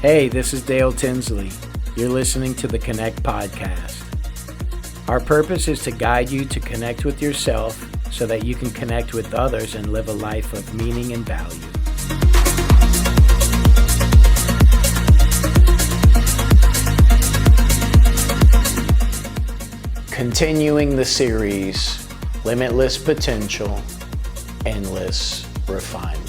Hey, this is Dale Tinsley. You're listening to the Connect Podcast. Our purpose is to guide you to connect with yourself so that you can connect with others and live a life of meaning and value. Continuing the series, Limitless Potential, Endless Refinement.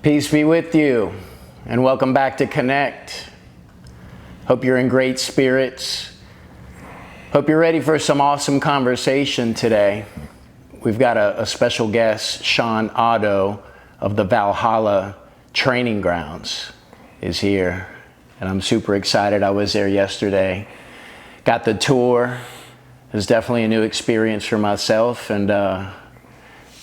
Peace be with you, and welcome back to Connect. Hope you're in great spirits. Hope you're ready for some awesome conversation today. We've got a special guest, Sean Otto of the Valhalla Training Grounds is here, and I'm super excited. I was there yesterday, got the tour. It was definitely a new experience for myself, and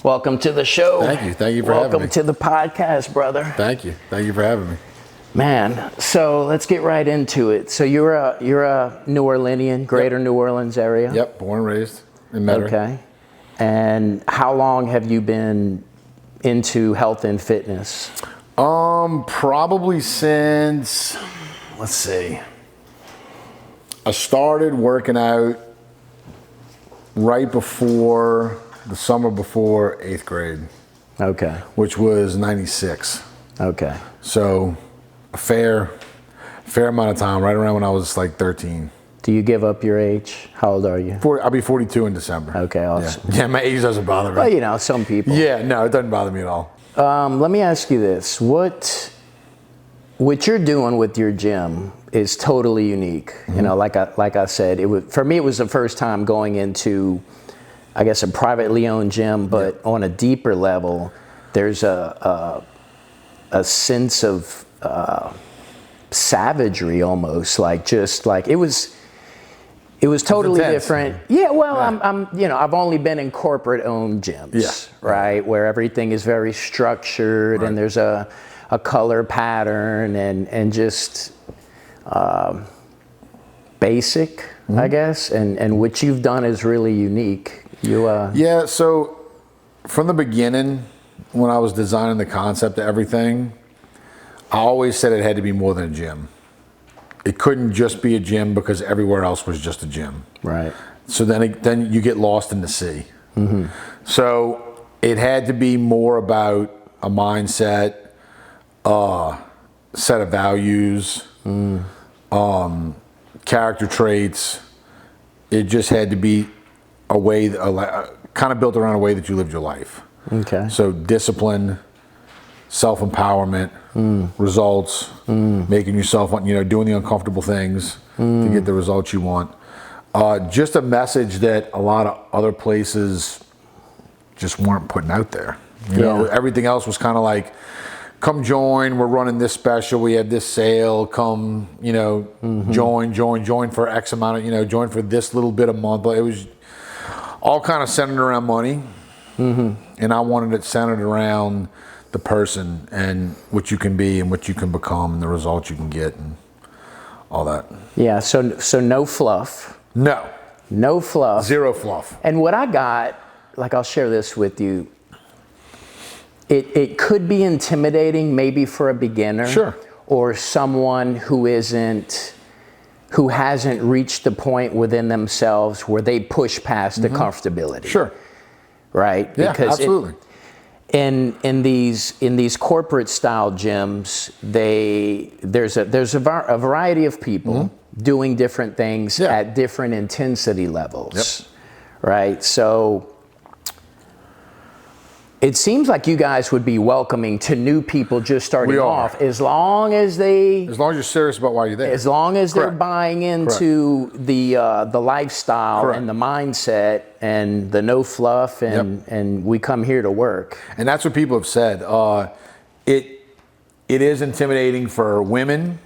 welcome to the show. Thank you for having me. Welcome to the podcast, brother. Thank you for having me. Man, so let's get right into it. So you're a New Orleanian, greater New Orleans area? Yep, born and raised in Metairie. Okay. And how long have you been into health and fitness? Probably since, let's see, I started working out right before the summer before 8th grade. Okay. Which was 96. Okay. So a fair amount of time, right around when I was like 13. Do you give up your age? How old are you? I'll be 42 in December. Okay, awesome. Yeah, my age doesn't bother me. Well, you know, some people. Yeah, no, it doesn't bother me at all. Let me ask you this. What you're doing with your gym is totally unique. Mm-hmm. You know, like I said, for me it was the first time going into, I guess, a privately owned gym, but on a deeper level, there's a sense of savagery almost, it was totally different. Yeah, well, yeah. I've only been in corporate owned gyms, right, where everything is very structured, right, and there's a color pattern and just basic, mm-hmm, I guess, and what you've done is really unique. Yeah, so from the beginning, when I was designing the concept of everything, I always said it had to be more than a gym. It couldn't just be a gym because everywhere else was just a gym. Right. So then you get lost in the sea. Mm-hmm. So it had to be more about a mindset, set of values, character traits. It just had to be a way, kind of built around a way that you lived your life. Okay. So discipline, self-empowerment, results, making yourself, doing the uncomfortable things to get the results you want. Just a message that a lot of other places just weren't putting out there. You know, everything else was kind of like, come join, we're running this special, we have this sale, come, join for X amount of, join for this little bit a month. But it was all kind of centered around money, and I wanted it centered around the person and what you can be and what you can become and the results you can get and all that. Yeah, so no fluff. No fluff. Zero fluff. And what I got, I'll share this with you, it could be intimidating maybe for a beginner. Sure. Or someone who hasn't reached the point within themselves where they push past the comfortability. Sure. Right? Yeah, because absolutely. In these corporate style gyms, there's a variety of people doing different things at different intensity levels, right? So It seems like you guys would be welcoming to new people just starting off, as long as you're serious about why you're there. As long as they're buying into the lifestyle and the mindset and the no fluff and we come here to work. And that's what people have said. It is intimidating for women,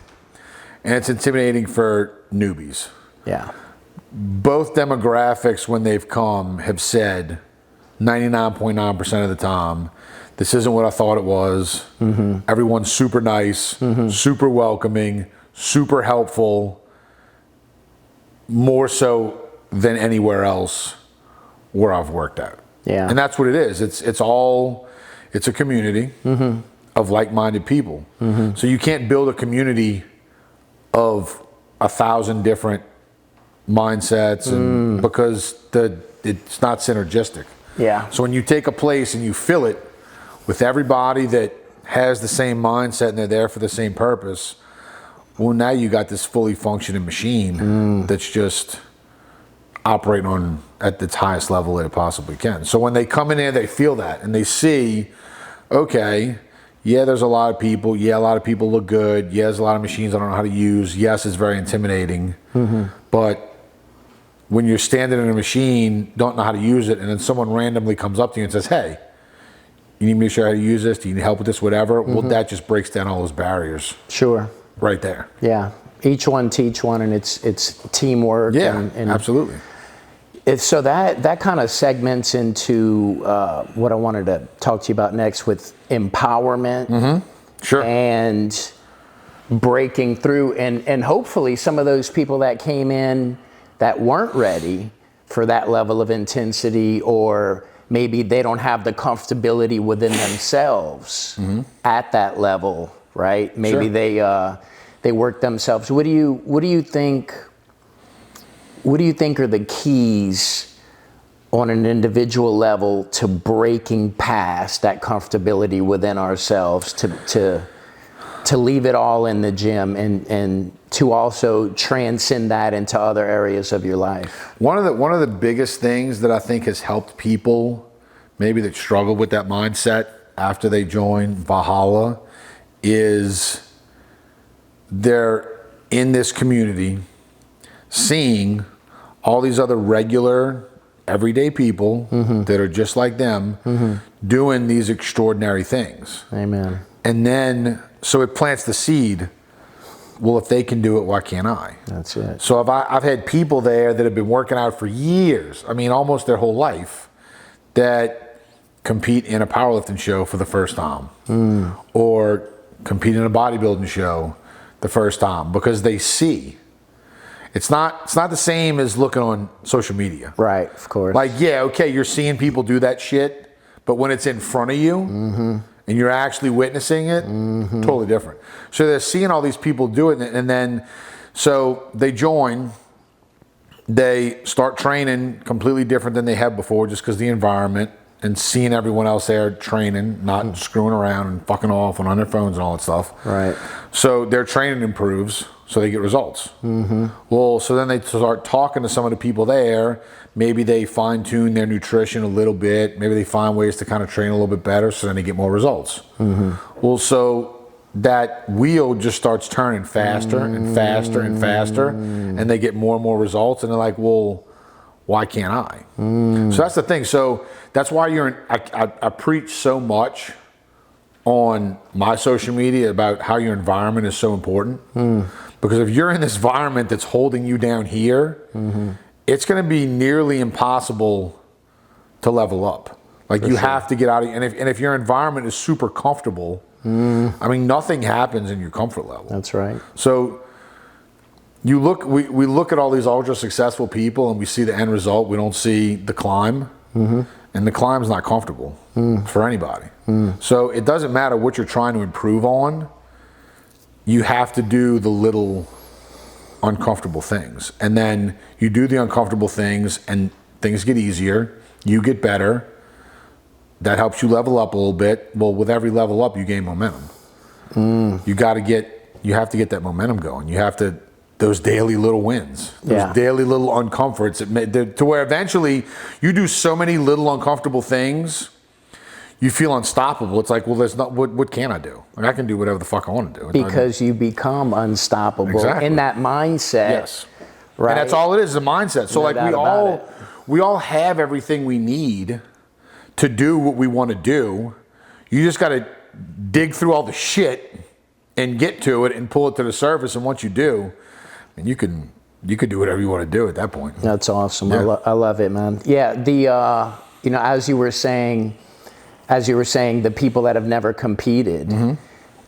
and it's intimidating for newbies. Yeah. Both demographics, when they've come, have said 99.9% of the time, this isn't what I thought it was. Everyone's super nice, super welcoming, super helpful, more so than anywhere else where I've worked at. Yeah. And that's what it is. It's a community of like-minded people. So you can't build a community of 1,000 different mindsets and because it's not synergistic. Yeah. So when you take a place and you fill it with everybody that has the same mindset and they're there for the same purpose, well, now you got this fully functioning machine that's just operating on at its highest level that it possibly can. So when they come in there, they feel that and they see, okay, yeah, there's a lot of people. Yeah, a lot of people look good. Yeah, there's a lot of machines I don't know how to use. Yes, it's very intimidating. But when you're standing in a machine, don't know how to use it, and then someone randomly comes up to you and says, hey, you need me to show you how to use this? Do you need help with this? Whatever. Well, that just breaks down all those barriers. Sure. Right there. Yeah. Each one teach one, and it's teamwork. Yeah, and absolutely. So that kind of segments into what I wanted to talk to you about next with empowerment. Sure. And breaking through, and hopefully some of those people that came in that weren't ready for that level of intensity, or maybe they don't have the comfortability within themselves at that level, right? Maybe they work themselves. What do you think are the keys on an individual level to breaking past that comfortability within ourselves, to leave it all in the gym and to also transcend that into other areas of your life? One of the biggest things that I think has helped people maybe that struggle with that mindset after they join Valhalla is they're in this community seeing all these other regular everyday people that are just like them doing these extraordinary things. Amen. And then so it plants the seed. Well, if they can do it, why can't I? That's it. So I've had people there that have been working out for years, I mean, almost their whole life, that compete in a powerlifting show for the first time, or compete in a bodybuilding show the first time, because they see. It's not the same as looking on social media. Right, of course. Like, yeah, okay, you're seeing people do that shit, but when it's in front of you, and you're actually witnessing it, totally different. So they're seeing all these people do it, and then, so they join, they start training completely different than they have before, just because the environment, and seeing everyone else there training, not screwing around and fucking off and on their phones and all that stuff. Right. So their training improves, so they get results. Well, so then they start talking to some of the people there. Maybe they fine tune their nutrition a little bit. Maybe they find ways to kind of train a little bit better, so then they get more results. Well, so that wheel just starts turning faster and faster and faster, and they get more and more results, and they're like, well, why can't I? So that's the thing. So that's why I preach so much on my social media about how your environment is so important. Because if you're in this environment that's holding you down here, it's going to be nearly impossible to level up. Like, you have to get out of, and if your environment is super comfortable, I mean, nothing happens in your comfort level. That's right. So we look at all these ultra successful people and we see the end result. We don't see the climb, and the climb's not comfortable for anybody. So it doesn't matter what you're trying to improve on. You have to do the little uncomfortable things, and then you do the uncomfortable things and things get easier, you get better, that helps you level up a little bit. Well, with every level up you gain momentum. You have to get that momentum going. You have to, those daily little wins, those daily little uncomforts, to where eventually you do so many little uncomfortable things, you feel unstoppable. It's like, well, there's not, what can I do? Like, I can do whatever the fuck I want to do. Because you become unstoppable in that mindset. Yes. Right. And that's all it is a mindset. So No like we all have everything we need to do what we want to do. You just got to dig through all the shit and get to it and pull it to the surface. And once you do, and you could do whatever you want to do at that point. That's awesome. Yeah. I love it, man. Yeah. You know, as you were saying, the people that have never competed. Mm-hmm.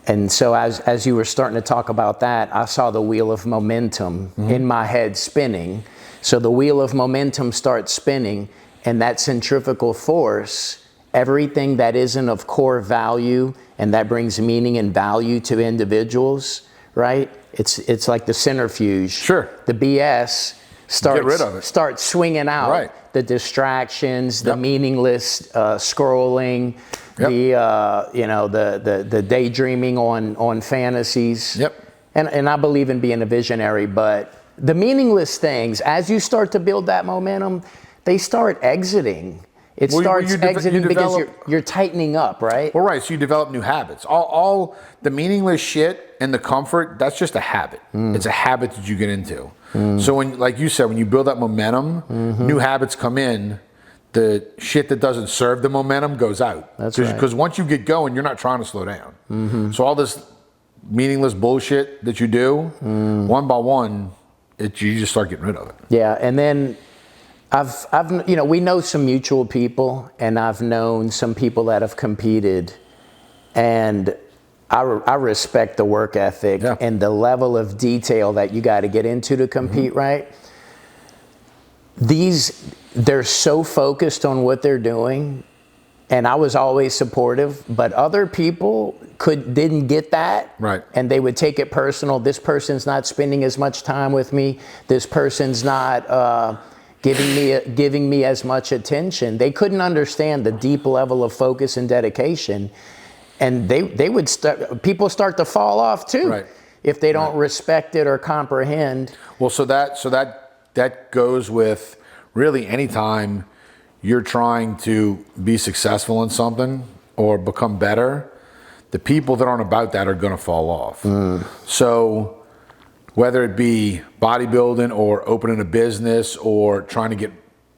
And so as you were starting to talk about that, I saw the wheel of momentum in my head spinning. So the wheel of momentum starts spinning, and that centrifugal force, everything that isn't of core value and that brings meaning and value to individuals, right? It's like the centrifuge. Sure. The BS Get rid of it. starts swinging out. Right. The distractions, the meaningless scrolling, the daydreaming on fantasies. Yep. And I believe in being a visionary, but the meaningless things, as you start to build that momentum, they start exiting. It starts exiting because you're tightening up, right? Well, right. So you develop new habits. All the meaningless shit and the comfort, that's just a habit. It's a habit that you get into. So when, like you said, when you build that momentum, new habits come in. The shit that doesn't serve the momentum goes out. That's right. Because once you get going, you're not trying to slow down. So all this meaningless bullshit that you do, one by one, you just start getting rid of it. Yeah, and then I've we know some mutual people, and I've known some people that have competed, and I respect the work ethic and the level of detail that you got to get into to compete, right? They're so focused on what they're doing, and I was always supportive, but other people didn't get that, right? And they would take it personal. This person's not spending as much time with me. This person's not giving me as much attention. They couldn't understand the deep level of focus and dedication, and people start to fall off too, if they don't respect it or comprehend. Well, so that goes with really anytime you're trying to be successful in something or become better, the people that aren't about that are going to fall off. So whether it be bodybuilding or opening a business or trying to get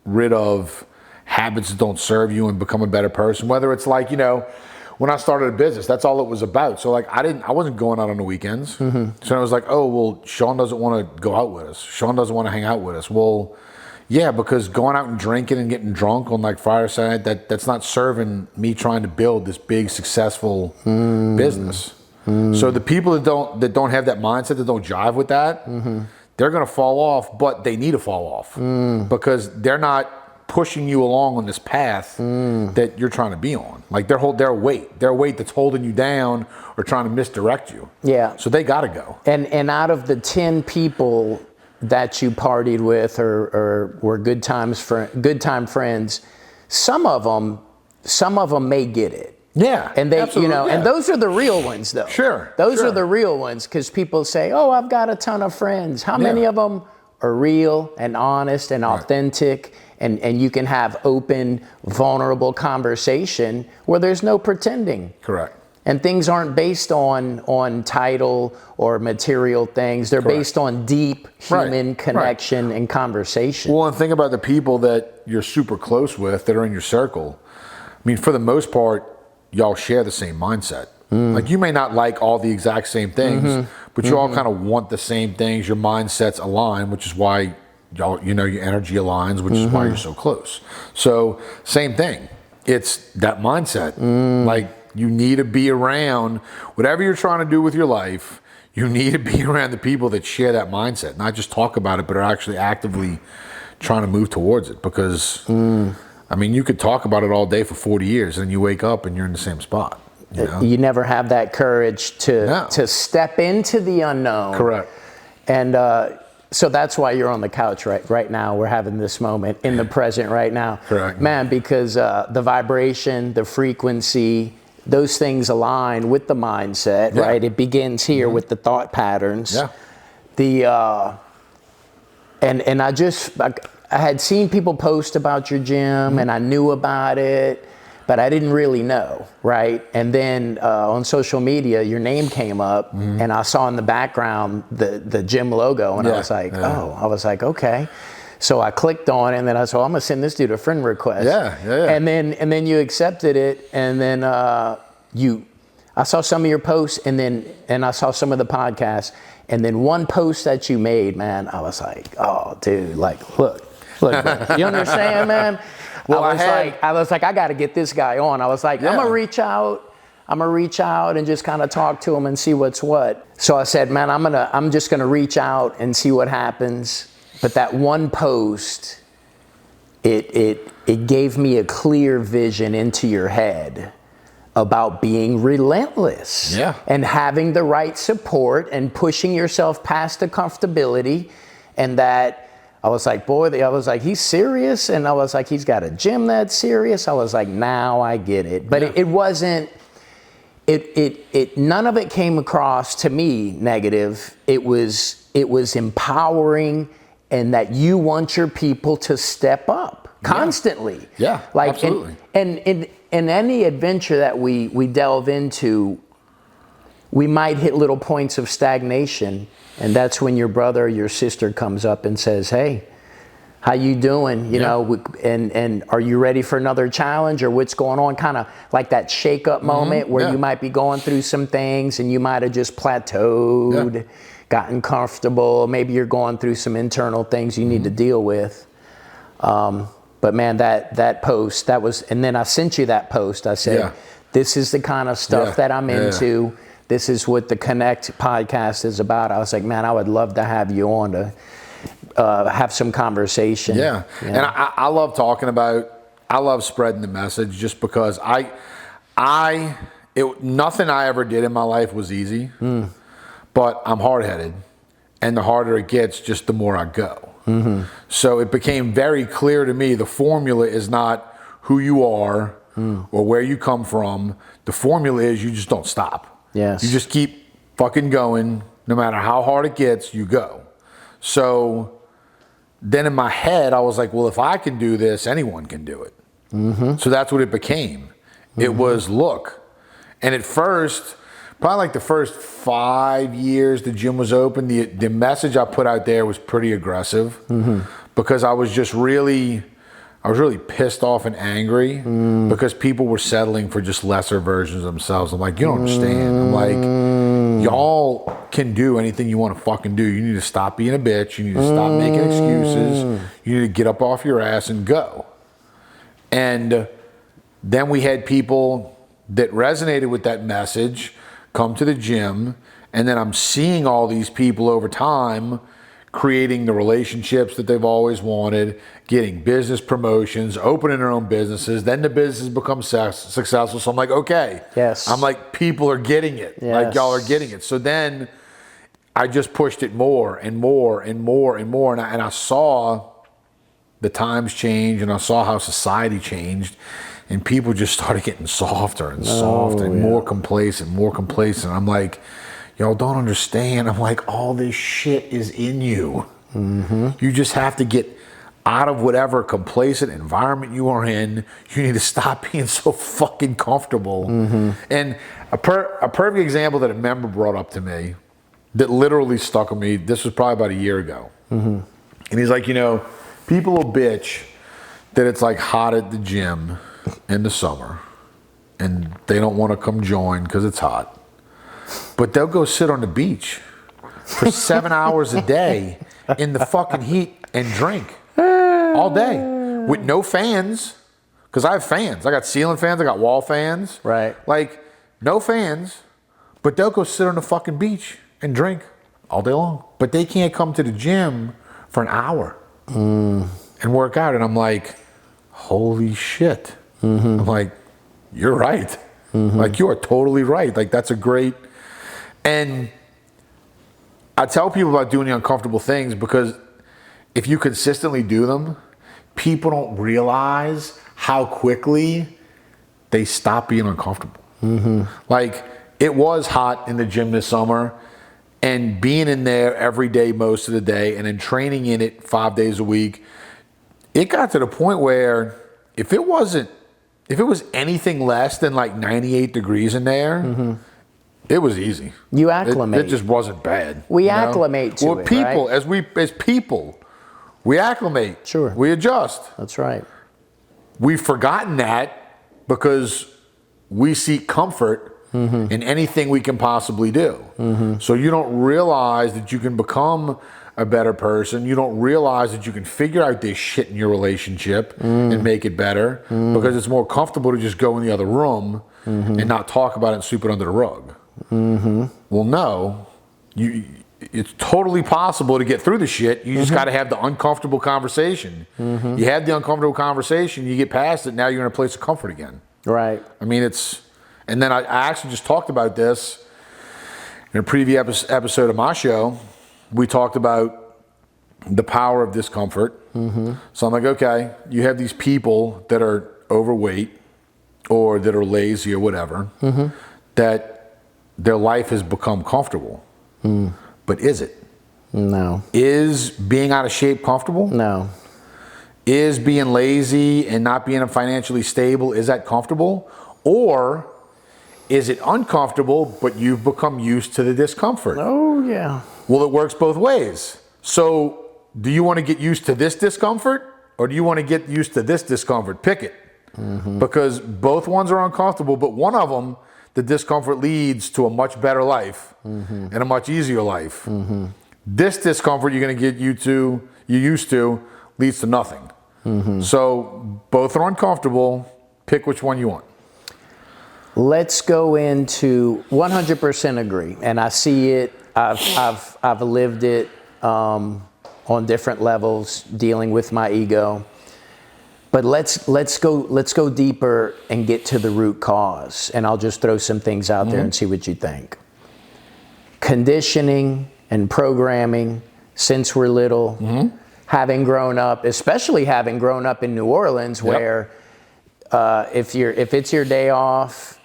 rid of habits that don't serve you and become a better person, whether it's like, when I started a business, that's all it was about. So like I wasn't going out on the weekends. So I was like, oh, well, Sean doesn't want to go out with us. Sean doesn't want to hang out with us. Well, yeah, because going out and drinking and getting drunk on like fireside, that's not serving me trying to build this big successful business. So the people that don't have that mindset, that don't jive with that, they're going to fall off, but they need to fall off because they're not pushing you along on this path that you're trying to be on. Like their weight that's holding you down or trying to misdirect you. Yeah. So they got to go. And out of the 10 people that you partied with or were good time friends, some of them may get it. Yeah. And they, and those are the real ones though. Sure. Those are the real ones, because people say, oh, I've got a ton of friends. How many of them are real and honest and authentic? And you can have open, vulnerable conversation where there's no pretending. Correct. And things aren't based on title or material things. They're based on deep human connection and conversation. Well, and think about the people that you're super close with that are in your circle. I mean, for the most part, y'all share the same mindset. Like you may not like all the exact same things, but you all kind of want the same things. Your mindsets align, which is why y'all, your energy aligns, which is why you're so close. So same thing. It's that mindset. Like you need to be around whatever you're trying to do with your life. You need to be around the people that share that mindset, not just talk about it, but are actually actively trying to move towards it. Because I mean, you could talk about it all day for 40 years and you wake up and you're in the same spot. You never have that courage to step into the unknown. Correct. And so that's why you're on the couch right now. We're having this moment in the present right now. Correct. Man, because the vibration, the frequency, those things align with the mindset, right? It begins here with the thought patterns. Yeah. And I had seen people post about your gym and I knew about it, but I didn't really know, right? And then on social media, your name came up, and I saw in the background the gym logo, and I was like, okay. So I clicked on it, and then I said, I'm gonna send this dude a friend request. And then you accepted it, and then I saw some of your posts, and I saw some of the podcasts, and then one post that you made, man, I was like, oh, dude, like, look, man. You understand, man? Well, I was like, I got to get this guy on. I was like, I'm gonna reach out and just kind of talk to him and see what's what. So I said, man, I'm just gonna reach out and see what happens. But that one post, it gave me a clear vision into your head about being relentless and having the right support and pushing yourself past the comfortability. And that I was like, he's serious. And I was like, he's got a gym that's serious. I was like, now I get it. But it wasn't, none of it came across to me negative. It was empowering, and that you want your people to step up constantly. Absolutely. And in any adventure that we delve into, we might hit little points of stagnation, and that's when your brother or your sister comes up and says, hey, how you doing? You know, and are you ready for another challenge, or what's going on? Kind of like that shake-up moment where you might be going through some things, and you might have just plateaued, gotten comfortable. Maybe you're going through some internal things you need to deal with. But man, that post, and then I sent you that post. I said, this is the kind of stuff that I'm into. This is what the Connect podcast is about. I was like, man, I would love to have you on to have some conversation. And I love talking about, I love spreading the message, just because nothing I ever did in my life was easy, but I'm hard-headed, and the harder it gets, just the more I go. So it became very clear to me, the formula is not who you are or where you come from. The formula is you just don't stop. You just keep fucking going. No matter how hard it gets, you go. So then in my head, I was like, well, if I can do this, anyone can do it. So that's what it became. It was, look. And at first, probably like the first 5 years the gym was open, the message I put out there was pretty aggressive, because I was really pissed off and angry because people were settling for just lesser versions of themselves. I'm like, you don't understand. I'm like, y'all can do anything you want to fucking do. You need to stop being a bitch. You need to stop making excuses. You need to get up off your ass and go. And then we had people that resonated with that message come to the gym, and then I'm seeing all these people over time creating the relationships that they've always wanted, getting business promotions, opening their own businesses. Then the business becomes successful. So I'm like, okay. I'm like, people are getting it. Like, y'all are getting it. So then I just pushed it more and more and more and more. And I saw the times change, and I saw how society changed. And people just started getting softer and softer and more complacent, more complacent. I'm like, y'all don't understand. I'm like, all this shit is in you. You just have to get out of whatever complacent environment you are in. You need to stop being so fucking comfortable. And a perfect example that a member brought up to me that literally stuck with me, this was probably about a year ago. And he's like, you know, people will bitch that it's like hot at the gym in the summer, and they don't want to come join because it's hot. But they'll go sit on the beach for 7 hours a day in the fucking heat and drink all day with no fans, because I have fans. I got ceiling fans, I got wall fans. Like, no fans, but they'll go sit on the fucking beach and drink all day long. But they can't come to the gym for an hour and work out. And I'm like, holy shit. I'm like, you're right. Like, you are totally right. Like, that's a great... And I tell people about doing the uncomfortable things, because if you consistently do them, people don't realize how quickly they stop being uncomfortable. Like, it was hot in the gym this summer, and being in there every day most of the day, and then training in it 5 days a week, it got to the point where if it wasn't if it was anything less than like 98 degrees in there, it was easy. You acclimate. It just wasn't bad. We acclimate to it, people, right? as people, we acclimate. Sure. We adjust. That's right. We've forgotten that because we seek comfort in anything we can possibly do. So you don't realize that you can become a better person. You don't realize that you can figure out this shit in your relationship and make it better because it's more comfortable to just go in the other room and not talk about it and sweep it under the rug. Well, no, it's totally possible to get through the shit. You just got to have the uncomfortable conversation. You have the uncomfortable conversation, you get past it, now you're in a place of comfort again. Right. I mean, and then I actually just talked about this in a previous episode of my show. We talked about the power of discomfort. So I'm like, okay, you have these people that are overweight or that are lazy or whatever, that their life has become comfortable. But is it? No. Is being out of shape comfortable? No. Is being lazy and not being financially stable, is that comfortable? Or is it uncomfortable, but you've become used to the discomfort? Oh, yeah. Well, it works both ways. So do you want to get used to this discomfort or do you want to get used to this discomfort? Pick it. Because both ones are uncomfortable, but one of them, the discomfort leads to a much better life and a much easier life. This discomfort you're going to get used to leads to nothing. So both are uncomfortable. Pick which one you want. Let's go into 100% agree, and I see it. I've lived it on different levels, dealing with my ego. But let's go deeper and get to the root cause, and I'll just throw some things out there and see what you think. Conditioning and programming since we're little, having grown up, especially having grown up in New Orleans, where if it's your day off,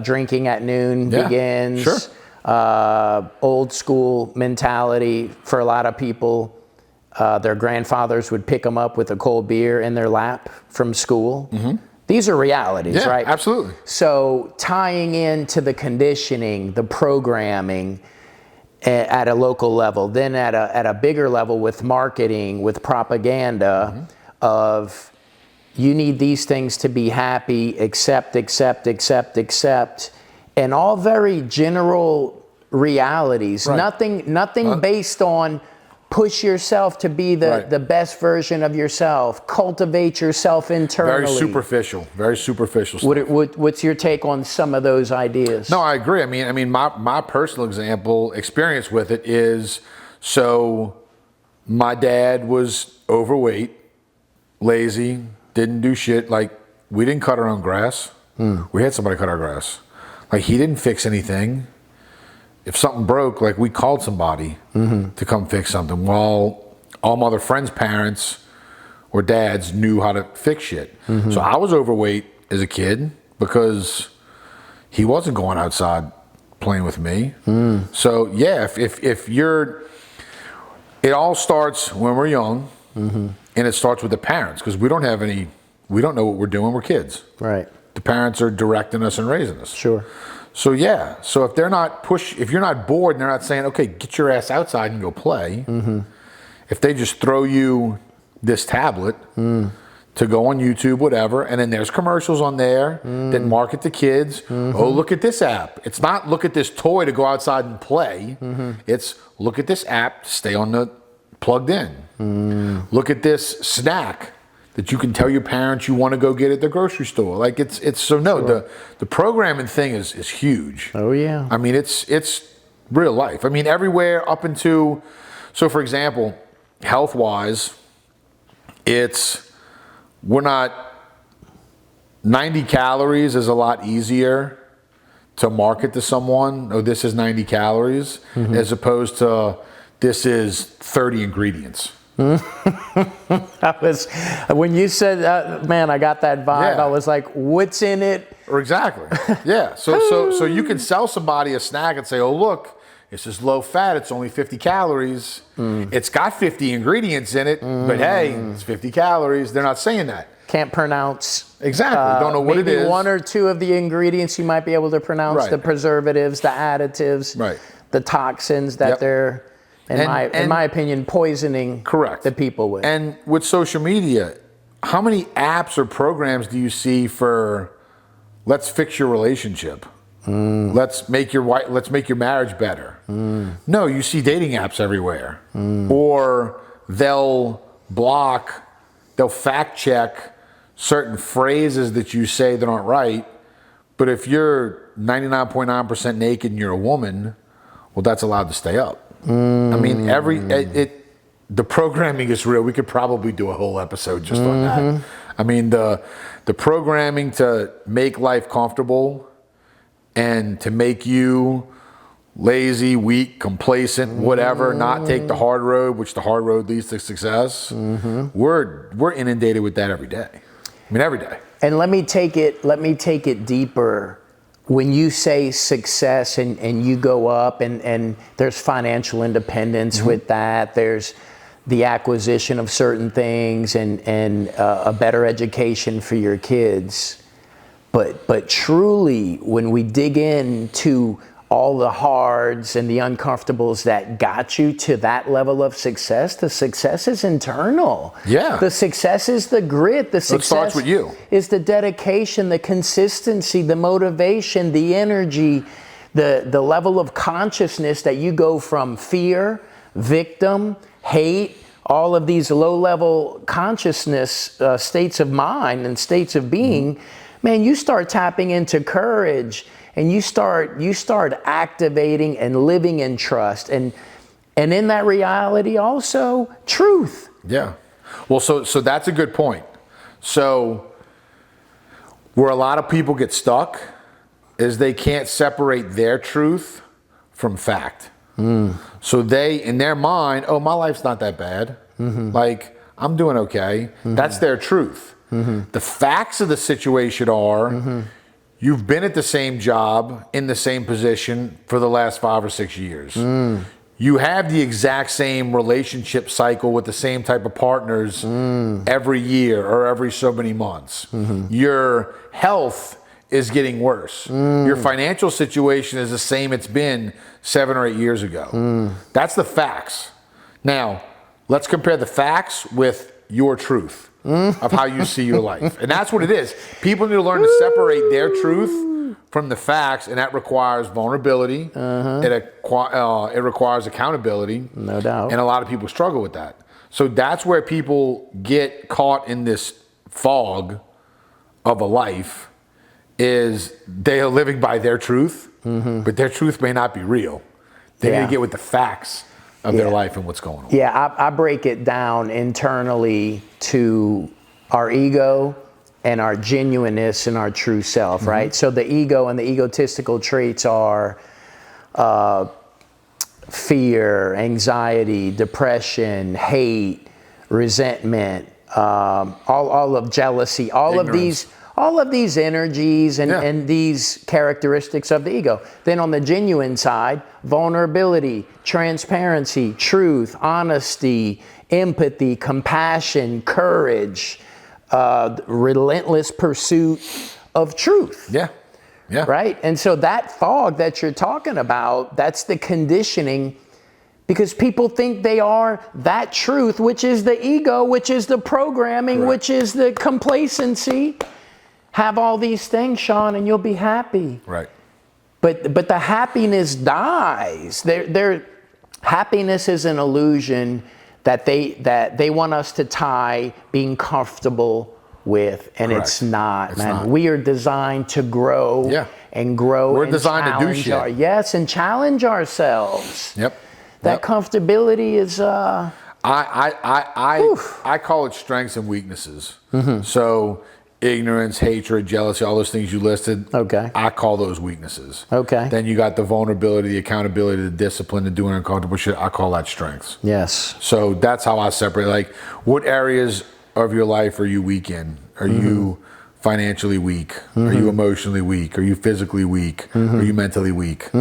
drinking at noon begins. Sure. Old school mentality for a lot of people. Their grandfathers would pick them up with a cold beer in their lap from school. These are realities, right? Absolutely. So tying into the conditioning, the programming at a local level, then at a bigger level with marketing, with propaganda of you need these things to be happy, accept, and all very general realities. Right. Nothing based on push yourself to be the best version of yourself, cultivate yourself internally. Very superficial stuff. What's your take on some of those ideas? No, I agree. I mean, my personal experience with it is, so my dad was overweight, lazy, didn't do shit. Like, we didn't cut our own grass. We had somebody cut our grass. Like, he didn't fix anything. If something broke, like, we called somebody to come fix something. While all my other friends' parents or dads knew how to fix shit. So I was overweight as a kid because he wasn't going outside playing with me. So yeah, if you're, it all starts when we're young, and it starts with the parents, because we don't know what we're doing. We're kids. Right. The parents are directing us and raising us. Sure. So yeah, so if they're not if you're not bored and they're not saying, okay, get your ass outside and go play. If they just throw you this tablet to go on YouTube, whatever, and then there's commercials on there that market to kids. Oh, look at this app. It's not look at this toy to go outside and play. It's look at this app to stay plugged in. Look at this snack that you can tell your parents you want to go get at the grocery store. Like it's so no, the programming thing is huge. Oh yeah. I mean, it's real life. I mean, everywhere up into, so for example, health-wise, we're not, 90 calories is a lot easier to market to someone. Oh, this is 90 calories, as opposed to this is 30 ingredients. When you said, man, I got that vibe. I was like, what's in it? Exactly. Yeah. So you can sell somebody a snack and say, oh, look, this is low fat. It's only 50 calories. It's got 50 ingredients in it, but hey, it's 50 calories. They're not saying that. can't pronounce. Exactly. Don't know what it is. Maybe one or two of the ingredients you might be able to pronounce, Right. the preservatives, the additives, Right. the toxins that Yep. they're, in my opinion, poisoning Correct. the people with. And with social media, how many apps or programs do you see for let's fix your relationship? Let's make your marriage better. No, you see dating apps everywhere. Or they'll fact check certain phrases that you say that aren't right. But if you're 99.9% naked and you're a woman, well, that's allowed to stay up. I mean, the programming is real. We could probably do a whole episode just on that. I mean, the programming to make life comfortable and to make you lazy, weak, complacent, whatever, not take the hard road, which the hard road leads to success. We're inundated with that every day. I mean, every day. And let me take it deeper. When you say success and you go up and there's financial independence with that, there's the acquisition of certain things and a better education for your kids. But truly, when we dig into all the hards and the uncomfortables that got you to that level of success, the success is internal. Yeah. The success is the grit. The success starts with you. Is the dedication, the consistency, the motivation, the energy, the level of consciousness that you go from fear, victim, hate, all of these low-level consciousness states of mind and states of being. Man, you start tapping into courage, and you start activating and living in trust, and in that reality also truth. Yeah. Well, so that's a good point. So where a lot of people get stuck is they can't separate their truth from fact. So they, in their mind, oh, my life's not that bad. Like, I'm doing okay. That's their truth. The facts of the situation are you've been at the same job in the same position for the last 5 or 6 years. You have the exact same relationship cycle with the same type of partners every year or every so many months. Your health is getting worse. Your financial situation is the same it's been 7 or 8 years ago. That's the facts. Now, let's compare the facts with your truth of how you see your life. And that's what it is. People need to learn to separate their truth from the facts, and that requires vulnerability. It requires accountability. No doubt. And a lot of people struggle with that. So that's where people get caught in this fog of a life, is they are living by their truth, but their truth may not be real. They need to get with the facts of their life and what's going on. Yeah, I break it down internally to our ego and our genuineness and our true self, right? So the ego and the egotistical traits are fear, anxiety, depression, hate, resentment, all of jealousy, all of these energies and these characteristics of the ego. Then on the genuine side, vulnerability, transparency, truth, honesty, empathy, compassion, courage, relentless pursuit of truth. Yeah. Right? And so that fog that you're talking about, that's the conditioning, because people think they are that truth, which is the ego, which is the programming, which is the complacency. Have all these things, Sean, and you'll be happy. Right. But the happiness dies. Their happiness is an illusion that they want us to tie being comfortable with, and it's not, man. We are designed to grow and grow. We're designed to do shit. Yes, and challenge ourselves. That comfortability is I call it strengths and weaknesses. So ignorance, hatred, jealousy, all those things you listed. I call those weaknesses. Then you got the vulnerability, the accountability, the discipline, the doing uncomfortable shit. I call that strengths. Yes. So that's how I separate. Like, what areas of your life are you weak in? Are you financially weak? Are you emotionally weak? Are you physically weak? Are you mentally weak?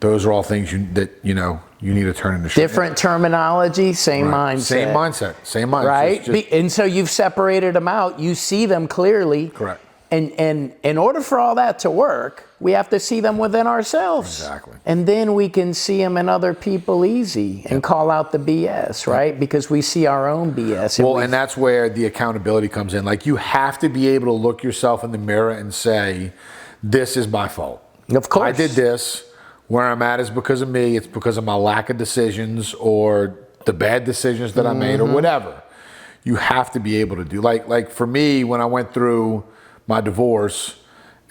those are all things you need to turn into shit. Different terminology, same mindset. Same mindset. Right? And so you've separated them out. You see them clearly. Correct. And in order for all that to work, we have to see them within ourselves. Exactly. And then we can see them in other people easy and call out the BS, right? Because we see our own BS. And that's where the accountability comes in. Like, you have to be able to look yourself in the mirror and say, this is my fault. Of course. I did this. Where I'm at is because of me. It's because of my lack of decisions or the bad decisions that I made or whatever. You have to be able to do. Like for me, when I went through my divorce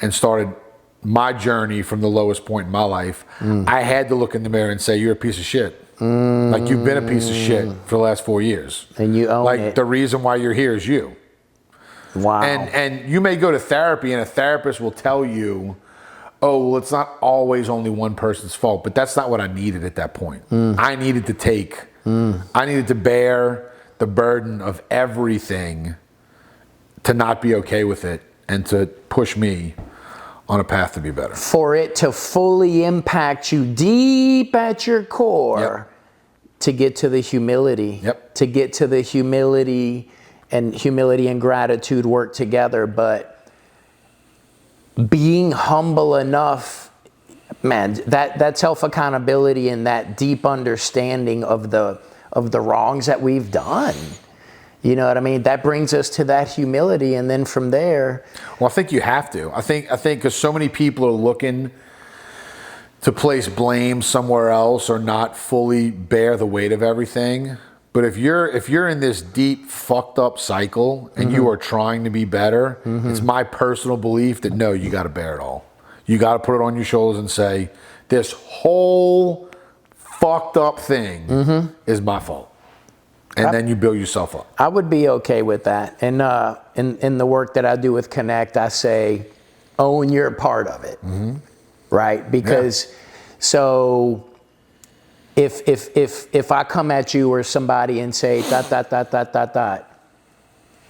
and started my journey from the lowest point in my life, I had to look in the mirror and say, you're a piece of shit. Like, you've been a piece of shit for the last 4 years. And you own it. Like, the reason why you're here is you. Wow. And you may go to therapy and a therapist will tell you, oh, well, it's not always only one person's fault, but that's not what I needed at that point. I needed to bear the burden of everything to not be okay with it and to push me on a path to be better. For it to fully impact you deep at your core, to get to the humility, to get to the humility and gratitude work together. But being humble enough, man, that self-accountability and that deep understanding of the wrongs that we've done, you know what I mean? That brings us to that humility, and then from there. Well, I think you have to. I think because so many people are looking to place blame somewhere else or not fully bear the weight of everything. But if you're in this deep fucked up cycle and you are trying to be better, it's my personal belief that no, you got to bear it all. You got to put it on your shoulders and say, this whole fucked up thing is my fault. And then you build yourself up. I would be okay with that. And in the work that I do with Connect, I say, own your part of it, right? Because so. If I come at you or somebody and say ...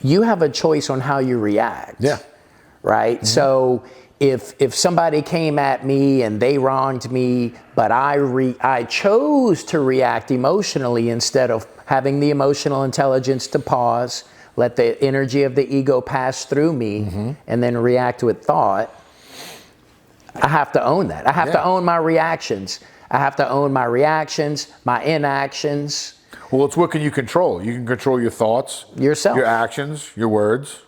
you have a choice on how you react. Yeah. Right? So if somebody came at me and they wronged me, but I chose to react emotionally instead of having the emotional intelligence to pause, let the energy of the ego pass through me, and then react with thought, I have to own that. I have to own my reactions. I have to own my reactions, my inactions. Well, it's what can you control? You can control your thoughts, yourself, your actions, your words.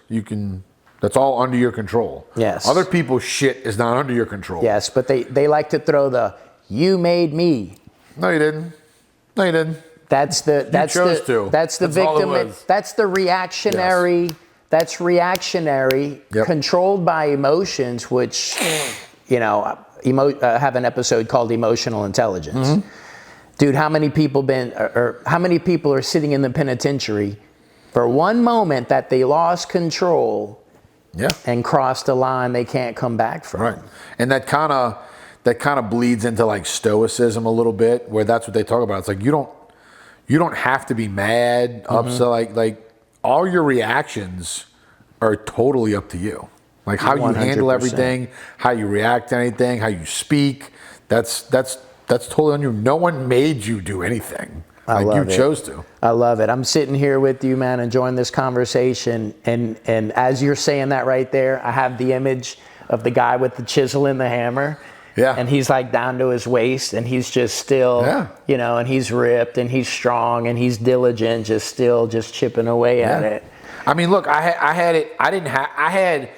That's all under your control. Yes. Other people's shit is not under your control. Yes, but they like to throw the "you made me." No, you didn't. No, you didn't. That's the victim. That's the reactionary. Yes. That's reactionary, controlled by emotions, which have an episode called Emotional Intelligence. Dude, how many people are sitting in the penitentiary for one moment that they lost control and crossed a line they can't come back from? Right. And that kind of bleeds into like stoicism a little bit, where that's what they talk about. It's like you don't have to be mad, upset, like all your reactions are totally up to you. Like how you handle 100%. everything, how you react to anything, how you speak. That's totally on you. No one made you do anything. You chose to. I love it. I'm sitting here with you, man, enjoying this conversation. And as you're saying that right there, I have the image of the guy with the chisel and the hammer. Yeah. And he's like down to his waist, and he's just still, and he's ripped and he's strong and he's diligent, just chipping away at it. I mean, look, I had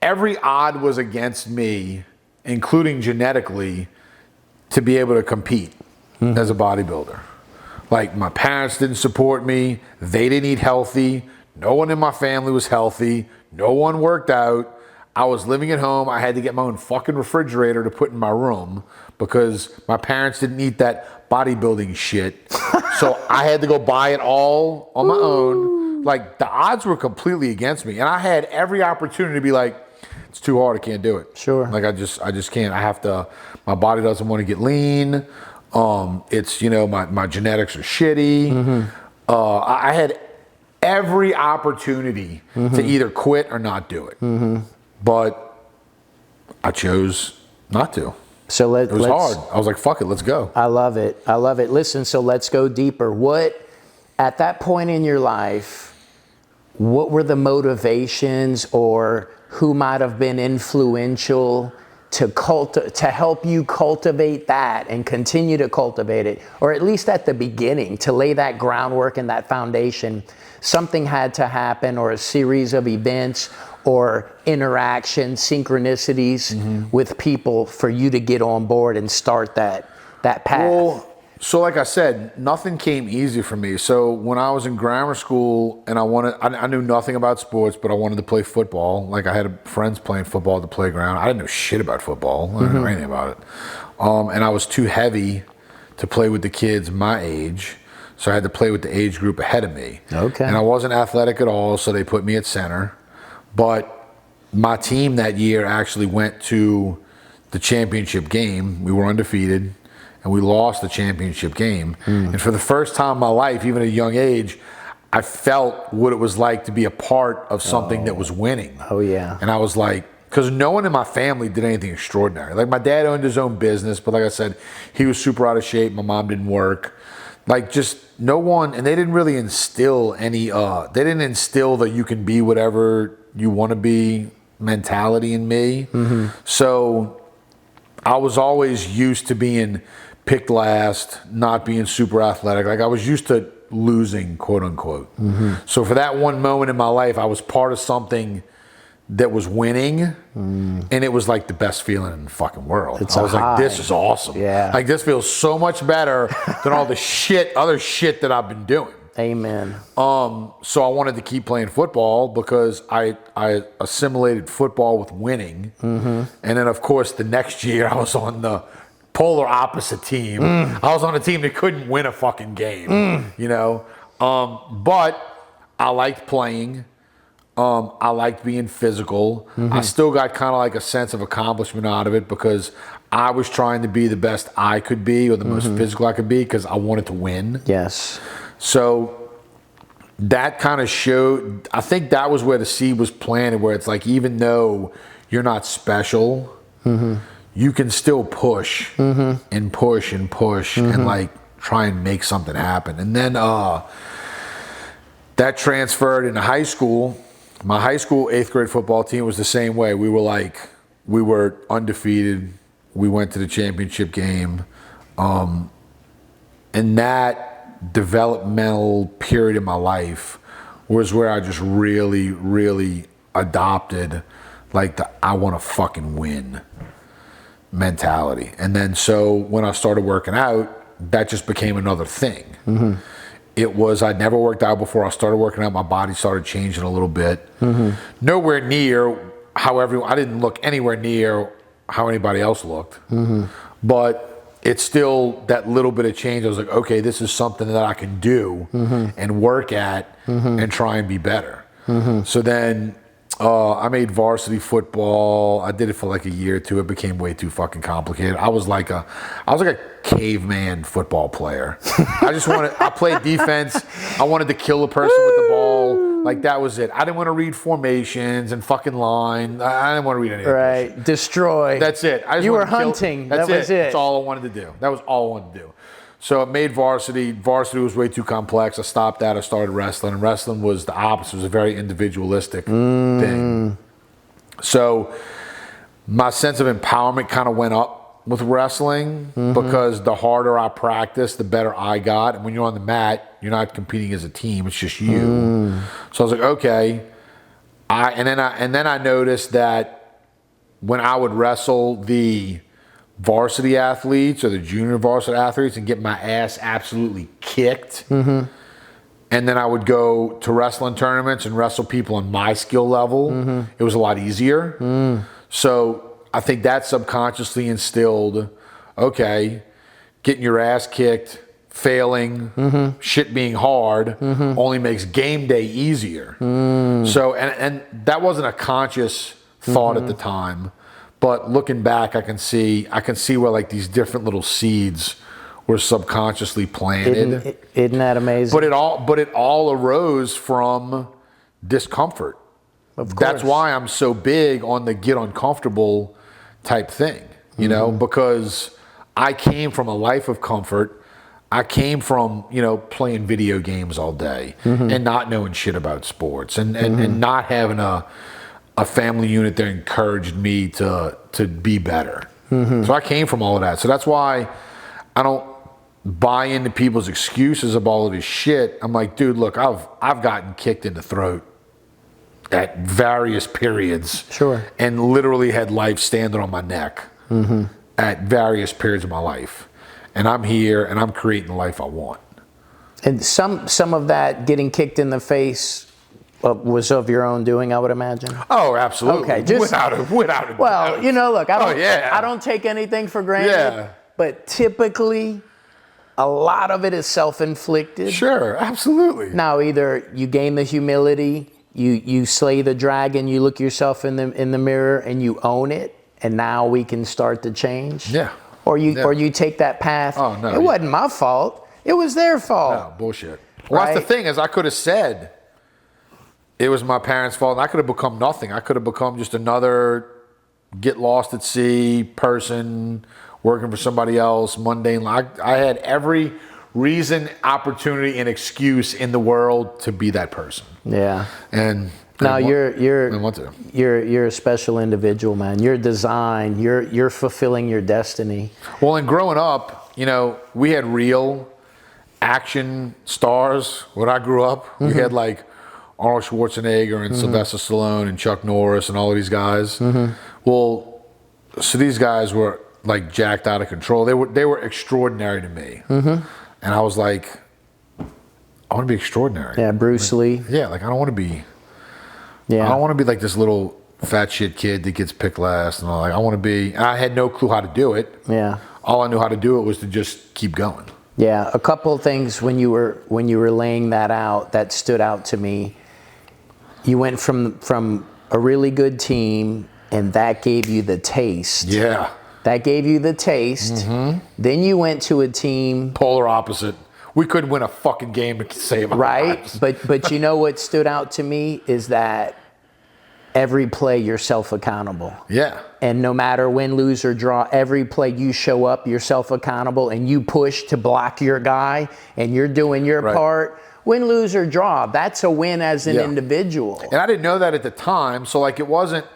every odd was against me, including genetically, to be able to compete as a bodybuilder. Like, my parents didn't support me. They didn't eat healthy. No one in my family was healthy. No one worked out. I was living at home. I had to get my own fucking refrigerator to put in my room because my parents didn't eat that bodybuilding shit. So I had to go buy it all on my own. Like, the odds were completely against me. And I had every opportunity to be like, it's too hard. I can't do it. Sure. Like, I just can't. I have to, my body doesn't want to get lean. It's, my genetics are shitty. I had every opportunity to either quit or not do it. But I chose not to. So it was hard. I was like, fuck it, let's go. I love it. I love it. Listen, so let's go deeper. At that point in your life, what were the motivations, or who might have been influential to help you cultivate that and continue to cultivate it, or at least at the beginning, to lay that groundwork and that foundation? Something had to happen, or a series of events or interactions, synchronicities with people for you to get on board and start that path. Well, so like I said, nothing came easy for me. So when I was in grammar school and I knew nothing about sports, but I wanted to play football. Like I had friends playing football at the playground. I didn't know shit about football. I didn't know anything about it. And I was too heavy to play with the kids my age. So I had to play with the age group ahead of me. Okay. And I wasn't athletic at all, so they put me at center. But my team that year actually went to the championship game. We were undefeated. And we lost the championship game. And for the first time in my life, even at a young age, I felt what it was like to be a part of something that was winning. Oh, yeah. And I was like, because no one in my family did anything extraordinary. Like my dad owned his own business, but like I said, he was super out of shape. My mom didn't work. Like just no one, and they didn't really instill any, they didn't instill that you can be whatever you want to be mentality in me. So I was always used to being picked last, not being super athletic. Like I was used to losing, quote unquote. So for that one moment in my life, I was part of something that was winning, and it was like the best feeling in the fucking world. I was like, this is awesome. Yeah. Like this feels so much better than all the other shit that I've been doing. Amen. So I wanted to keep playing football because I assimilated football with winning. And then of course the next year I was on the polar opposite team. I was on a team that couldn't win a fucking game, you know? But I liked playing. I liked being physical. I still got kind of like a sense of accomplishment out of it because I was trying to be the best I could be, or the most physical I could be, because I wanted to win. Yes. So that kind of showed, I think that was where the seed was planted, where it's like, even though you're not special, you can still push and push and push and like try and make something happen. And then that transferred into high school. My high school 8th grade football team was the same way. We were undefeated. We went to the championship game. And that developmental period in my life was where I just really, really adopted like the I want to fucking win mentality. And then so when I started working out, that just became another thing. It was, I'd never worked out before. I started working out, my body started changing a little bit. Nowhere near I didn't look anywhere near how anybody else looked. But it's still that little bit of change. I was like, okay, this is something that I can do and work at and try and be better. So then I made varsity football. I did it for like a year or two. It became way too fucking complicated. I was like a caveman football player. I played defense. I wanted to kill a person with the ball. Like that was it. I didn't want to read formations and fucking line. I didn't want to read any of that. Right. Destroy. That's it. You were hunting. That was it. it. That's all I wanted to do. That was all I wanted to do. So I made varsity. Varsity was way too complex. I stopped that. I started wrestling. And wrestling was the opposite. It was a very individualistic thing. So my sense of empowerment kind of went up with wrestling because the harder I practiced, the better I got. And when you're on the mat, you're not competing as a team. It's just you. So I was like, okay. And then I noticed that when I would wrestle the varsity athletes or the junior varsity athletes and get my ass absolutely kicked, and then I would go to wrestling tournaments and wrestle people on my skill level, it was a lot easier. So I think that subconsciously instilled, okay, getting your ass kicked, failing, shit being hard, only makes game day easier. So, and that wasn't a conscious thought at the time, but looking back, I can see where like these different little seeds were subconsciously planted. Isn't that amazing? But it all arose from discomfort. Of course. That's why I'm so big on the get uncomfortable type thing. you know, because I came from a life of comfort. I came from, you know, playing video games all day and not knowing shit about sports and not having a family unit that encouraged me to be better. So I came from all of that. So that's why I don't buy into people's excuses of all of this shit. I'm like, dude, look, I've gotten kicked in the throat at various periods. Sure. And literally had life standing on my neck at various periods of my life. And I'm here and I'm creating the life I want. And some of that getting kicked in the face was of your own doing, I would imagine. Oh, absolutely. Okay, just without a well, doubt. you know, look, yeah. I don't take anything for granted. Yeah. But typically, a lot of it is self-inflicted. Sure, absolutely. Now, either you gain the humility, you slay the dragon, you look yourself in the mirror and you own it, and now we can start to change. Yeah. Or you take that path. Oh, no. It wasn't my fault. It was their fault. No, bullshit. Well, that's the thing is I could have said it was my parents' fault, and I could have become nothing. I could have become just another get lost at sea person working for somebody else, mundane. I had every reason, opportunity, and excuse in the world to be that person. Yeah. And now you're a special individual, man. You're designed. You're fulfilling your destiny. Well, and growing up, you know, we had real action stars. When I grew up, we had like Arnold Schwarzenegger and Sylvester Stallone and Chuck Norris and all of these guys. Well, so these guys were like jacked out of control. They were extraordinary to me, and I was like, I want to be extraordinary. Yeah, Bruce Lee. Yeah, like I don't want to be. Yeah. I don't want to be like this little fat shit kid that gets picked last and all. Like I want to be. I had no clue how to do it. Yeah. All I knew how to do it was to just keep going. Yeah, a couple of things when you were laying that out that stood out to me. You went from a really good team, and that gave you the taste. Yeah. That gave you the taste. Then you went to a team. Polar opposite. We couldn't win a fucking game to save our lives. But you know what stood out to me is that every play you're self-accountable. Yeah. And no matter win, lose, or draw, every play you show up, you're self-accountable, and you push to block your guy, and you're doing your part. Win, lose, or draw, that's a win as an individual. And I didn't know that at the time, so like it wasn't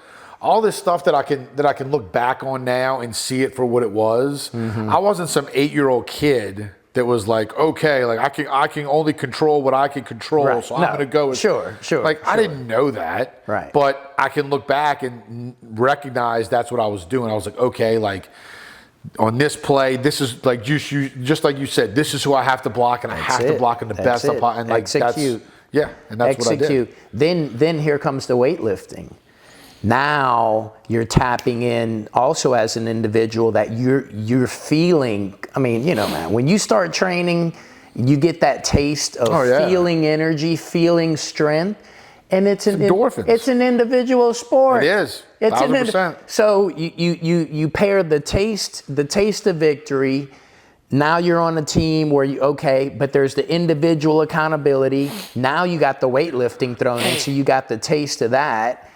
all this stuff that I can look back on now and see it for what it was. I wasn't some 8-year-old kid that was like, okay, like I can only control what I can control, so I'm going to go with sure. Like I didn't know that, right? But I can look back and recognize that's what I was doing. I was like, okay, like on this play, this is like just like you said, this is who I have to block, and I have to block in the best of and like execute. And that's what I did. Then here comes the weightlifting. Now you're tapping in also as an individual that you're feeling. I mean, you know, man, when you start training, you get that taste of feeling energy, feeling strength, and it's endorphins. It's an individual sport. It is. It's 1,000%. So you pair the taste of victory. Now you're on a team where but there's the individual accountability. Now you got the weightlifting thrown in, so you got the taste of that.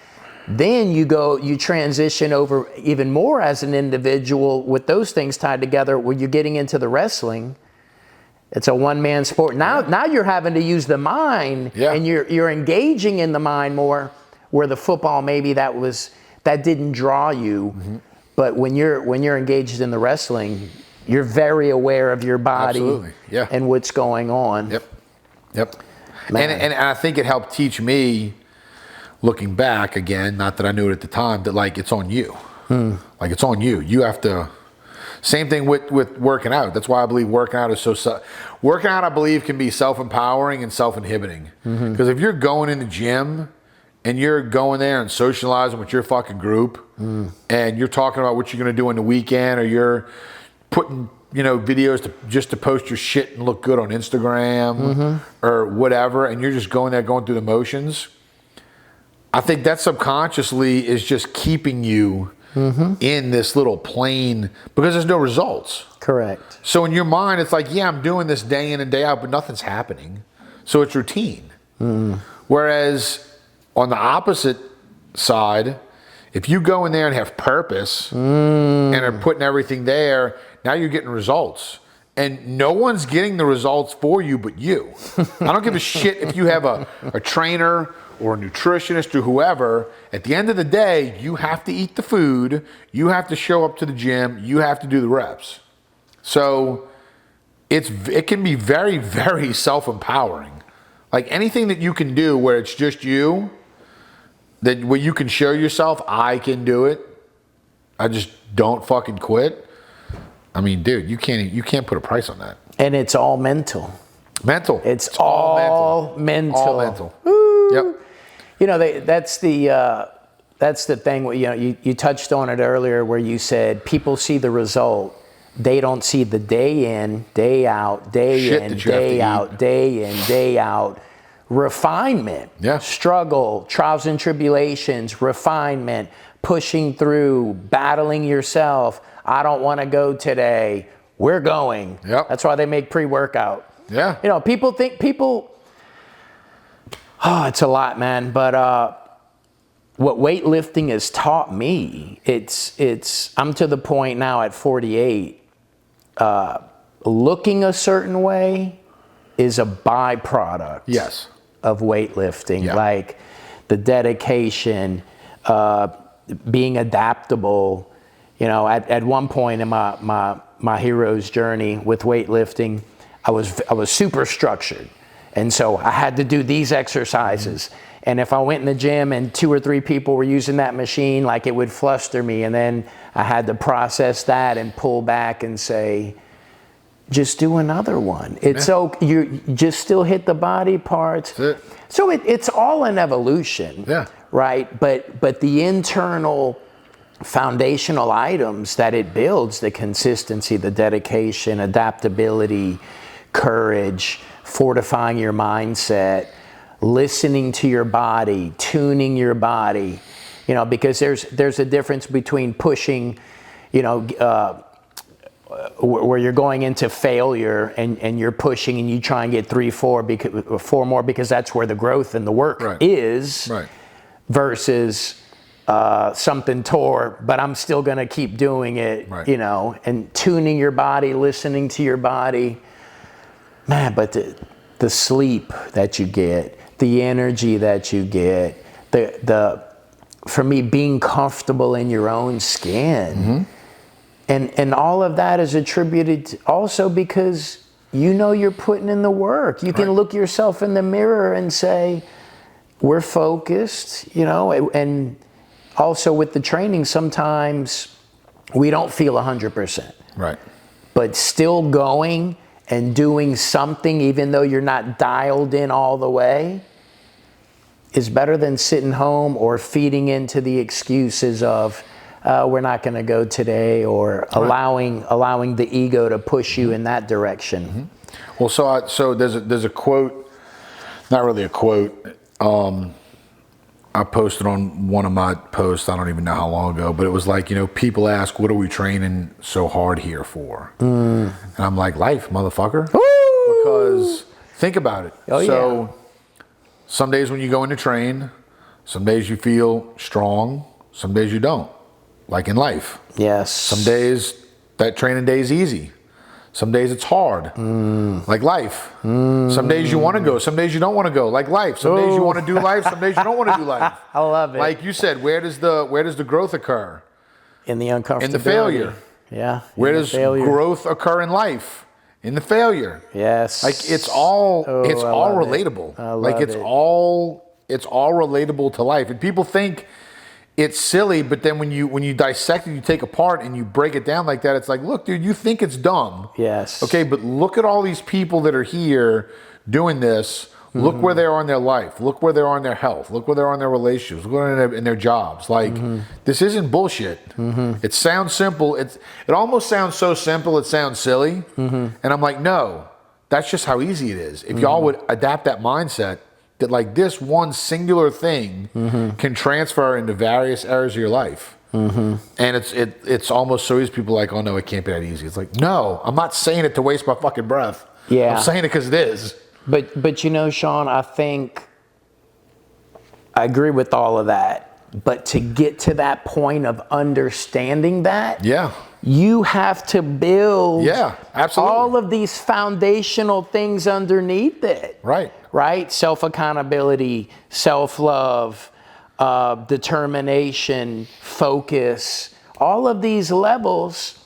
Then you transition over even more as an individual with those things tied together where you're getting into the wrestling. It's a one-man sport. Now you're having to use the mind, and you're engaging in the mind more, where the football maybe that didn't draw you. But when you're engaged in the wrestling, you're very aware of your body and what's going on. Yep. And I think it helped teach me, looking back again, not that I knew it at the time, that like it's on you. Like it's on you. You have to. Same thing with working out. That's why I believe working out is working out, I believe, can be self-empowering and self-inhibiting. Because if you're going in the gym and you're going there and socializing with your fucking group, and you're talking about what you're going to do on the weekend, or you're putting videos just to post your shit and look good on Instagram or whatever, and you're just going there going through the motions, I think that subconsciously is just keeping you in this little plane because there's no results. Correct. So in your mind, it's like, yeah, I'm doing this day in and day out, but nothing's happening. So it's routine. Whereas on the opposite side, If you go in there and have purpose and are putting everything there, now you're getting results. And no one's getting the results for you but you. I don't give a shit if you have a trainer or a nutritionist or whoever. At the end of the day, you have to eat the food. You have to show up to the gym. You have to do the reps. So it can be very, very self-empowering. Like anything that you can do where it's just you, that where you can show yourself, I can do it. I just don't fucking quit. I mean, dude, you can't put a price on that. And it's all mental. Mental. It's all mental. All mental. Woo. Yep. You know, that's the thing. You know, you touched on it earlier, where you said people see the result. They don't see the day in, day out, day in, day out, day in, day out. Refinement, struggle, trials and tribulations, refinement, pushing through, battling yourself. I don't want to go today. We're going. Yep. That's why they make pre-workout. Yeah. You know, it's a lot, man. But what weightlifting has taught me, I'm to the point now at 48, looking a certain way is a byproduct. Yes. Of weightlifting, like the dedication, being adaptable. You know, at one point in my hero's journey with weightlifting, I was super structured, and so I had to do these exercises. And if I went in the gym and 2 or 3 people were using that machine, like, it would fluster me, and then I had to process that and pull back and say, just do another one. It's so you just still hit the body parts. That's it. So it's all an evolution, right? But the internal foundational items that it builds, the consistency, the dedication, adaptability, courage, fortifying your mindset, listening to your body, tuning your body, you know, because there's a difference between pushing, you know, where you're going into failure and you're pushing and you try and get 4 more because that's where the growth and the work is, versus something tore, but I'm still going to keep doing it, you know, and tuning your body, listening to your body, man. But the sleep that you get, the energy that you get, for me, being comfortable in your own skin. And all of that is attributed also because you know you're putting in the work. You can look yourself in the mirror and say, we're focused, you know. And also with the training, sometimes we don't feel 100%. Right. But still going and doing something, even though you're not dialed in all the way, is better than sitting home or feeding into the excuses of, we're not going to go today, or allowing the ego to push you in that direction. Well, so there's a quote, not really a quote. I posted on one of my posts, I don't even know how long ago, but it was like, you know, people ask, what are we training so hard here for? And I'm like, life, motherfucker. Woo! Because think about it. Some days when you go in to train, some days you feel strong, some days you don't. Like in life. Yes. Some days that training day is easy. Some days it's hard. Like life. Some days you want to go. Some days you don't want to go. Like life. Some days you want to do life. Some days you don't want to do life. I love it. Like you said, where does the growth occur? In the uncomfortability. In the failure. Yeah. Where does growth occur in life? In the failure. Yes. Like it's all relatable. Like it's all relatable to life. And people think it's silly, but then when you dissect it, you take apart and you break it down like that, it's like, look, dude, you think it's dumb. Yes. Okay, but look at all these people that are here doing this. Look where they are in their life. Look where they are in their health. Look where they are in their relationships. Look where they are in their jobs. Like, this isn't bullshit. It sounds simple. It almost sounds so simple it sounds silly. And I'm like, no, that's just how easy it is. If y'all would adapt that mindset, that like this one singular thing can transfer into various areas of your life. And it's almost so easy. People are like, oh no, it can't be that easy. It's like, no, I'm not saying it to waste my fucking breath. I'm saying it because it is. But you know, Sean, I think I agree with all of that. But to get to that point of understanding that, Yeah. you have to build absolutely. all of these foundational things underneath it. Right. Right? Self-accountability, self-love, determination, focus, all of these levels.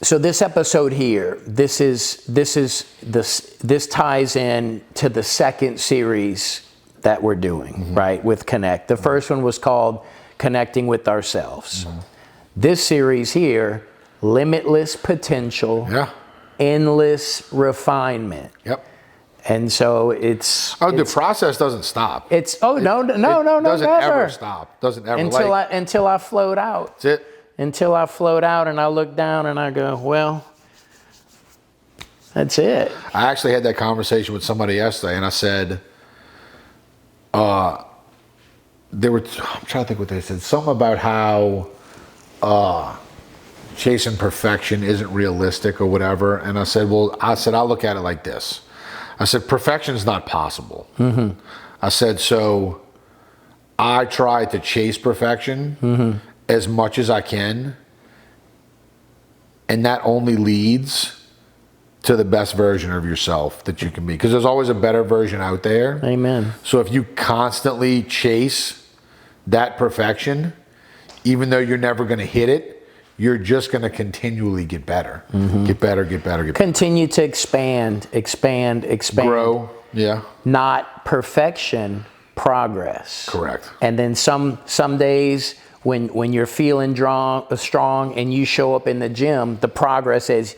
So this episode here, this ties in to the second series that we're doing, right, with Connect. The first one was called Connecting with Ourselves. This series here, Limitless Potential, Endless Refinement. Yep. And so it's the process doesn't stop. It's no, doesn't never. ever stop. Doesn't ever until I float out. That's it. Until I float out and I look down and I go, well, that's it. I actually had that conversation with somebody yesterday, and I said, I'm trying to think what they said. Something about how chasing perfection isn't realistic or whatever. And I said, I'll look at it like this. I said, perfection is not possible. I said, so I try to chase perfection as much as I can. And that only leads to the best version of yourself that you can be. Because there's always a better version out there. Amen. So if you constantly chase that perfection, even though you're never going to hit it, you're just going to continually get better. Get better. Continue to expand. Grow. Yeah. Not perfection, progress. Correct. And then some days when you're feeling strong and you show up in the gym, the progress is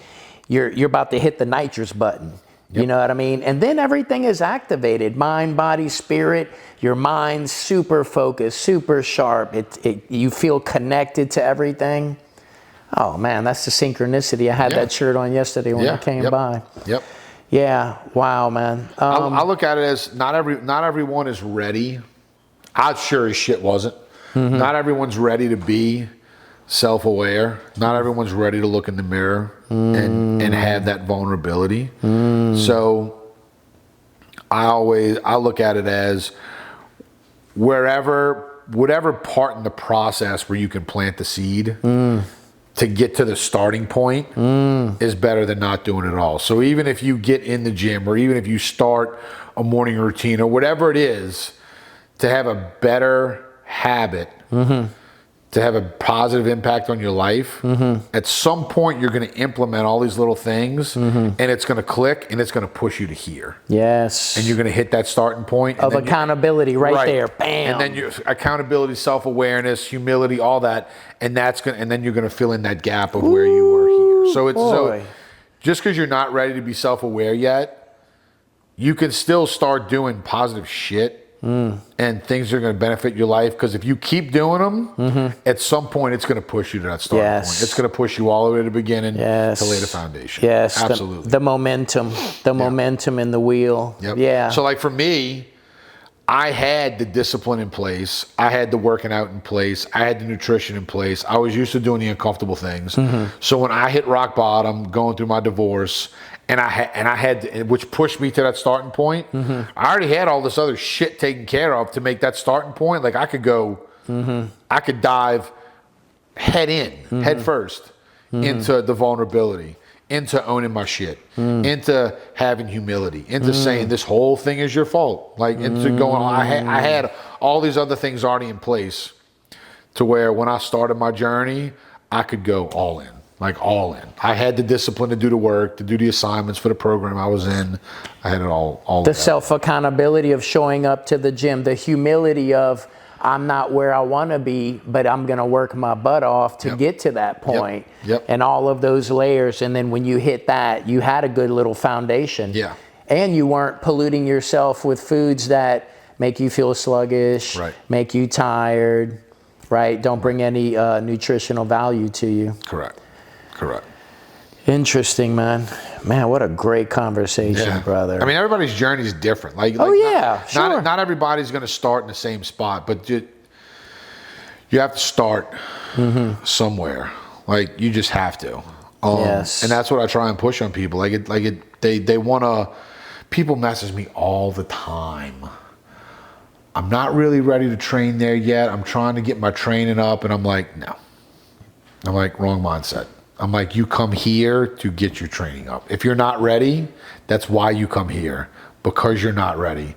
you're about to hit the nitrous button. You know what I mean? And then everything is activated. Mind, body, spirit. Your mind's super focused, super sharp. You feel connected to everything. Oh man, that's the synchronicity. I had that shirt on yesterday when I came by. Yep. Yeah. Wow, man. I look at it as not everyone is ready. I sure as shit wasn't. Not everyone's ready to be self-aware. Not everyone's ready to look in the mirror and have that vulnerability. So I look at it as whatever part in the process where you can plant the seed to get to the starting point is better than not doing it all. So even if you get in the gym, or even if you start a morning routine, or whatever it is, to have a better habit, to have a positive impact on your life, at some point you're going to implement all these little things, and it's going to click, and it's going to push you to here. Yes. And you're going to hit that starting point of accountability right there. Bam. And then your accountability, self-awareness, humility, all that, and then you're going to fill in that gap of where you were here. So just because you're not ready to be self-aware yet, you can still start doing positive shit. And things are going to benefit your life, because if you keep doing them, at some point it's going to push you to that starting point. It's going to push you all the way to the beginning to lay the foundation. Yes, absolutely. The momentum in the wheel. Yep. Yeah. So like for me, I had the discipline in place. I had the working out in place. I had the nutrition in place. I was used to doing the uncomfortable things. So when I hit rock bottom, going through my divorce, and I had, which pushed me to that starting point. I already had all this other shit taken care of to make that starting point. Like I could go, I could dive head first into the vulnerability, into owning my shit, into having humility, into saying this whole thing is your fault. Like into going, I had all these other things already in place to where when I started my journey, I could go all in. Like all in. I had the discipline to do the work, to do the assignments for the program I was in. I had it all. The self-accountability of showing up to the gym, the humility of I'm not where I want to be, but I'm going to work my butt off to get to that point. And all of those layers. And then when you hit that, you had a good little foundation. Yeah. And you weren't polluting yourself with foods that make you feel sluggish, make you tired, right? Don't bring any nutritional value to you. Correct. Interesting, man. Man, what a great conversation, brother. I mean, everybody's journey is different. Sure. Not everybody's going to start in the same spot, but you have to start somewhere. Like you just have to. And that's what I try and push on people. They want to. People message me all the time I'm not really ready to train there yet. I'm trying to get my training up. And I'm like, no. I'm like, wrong mindset. I'm like, you come here to get your training up. If you're not ready, that's why you come here, because you're not ready.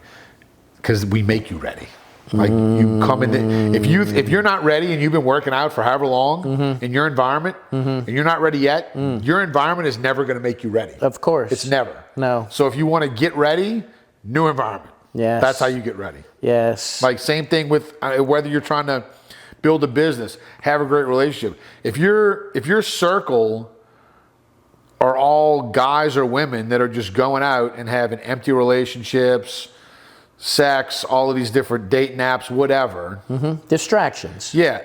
Because we make you ready. Like you come in, if you're not ready and you've been working out for however long in your environment and you're not ready yet, your environment is never going to make you ready. Of course. It's never. No. So if you want to get ready, new environment. Yes. That's how you get ready. Yes. Like same thing with whether you're trying to build a business, have a great relationship. If your circle are all guys or women that are just going out and having empty relationships, sex, all of these different dating apps, whatever. Distractions. Yeah.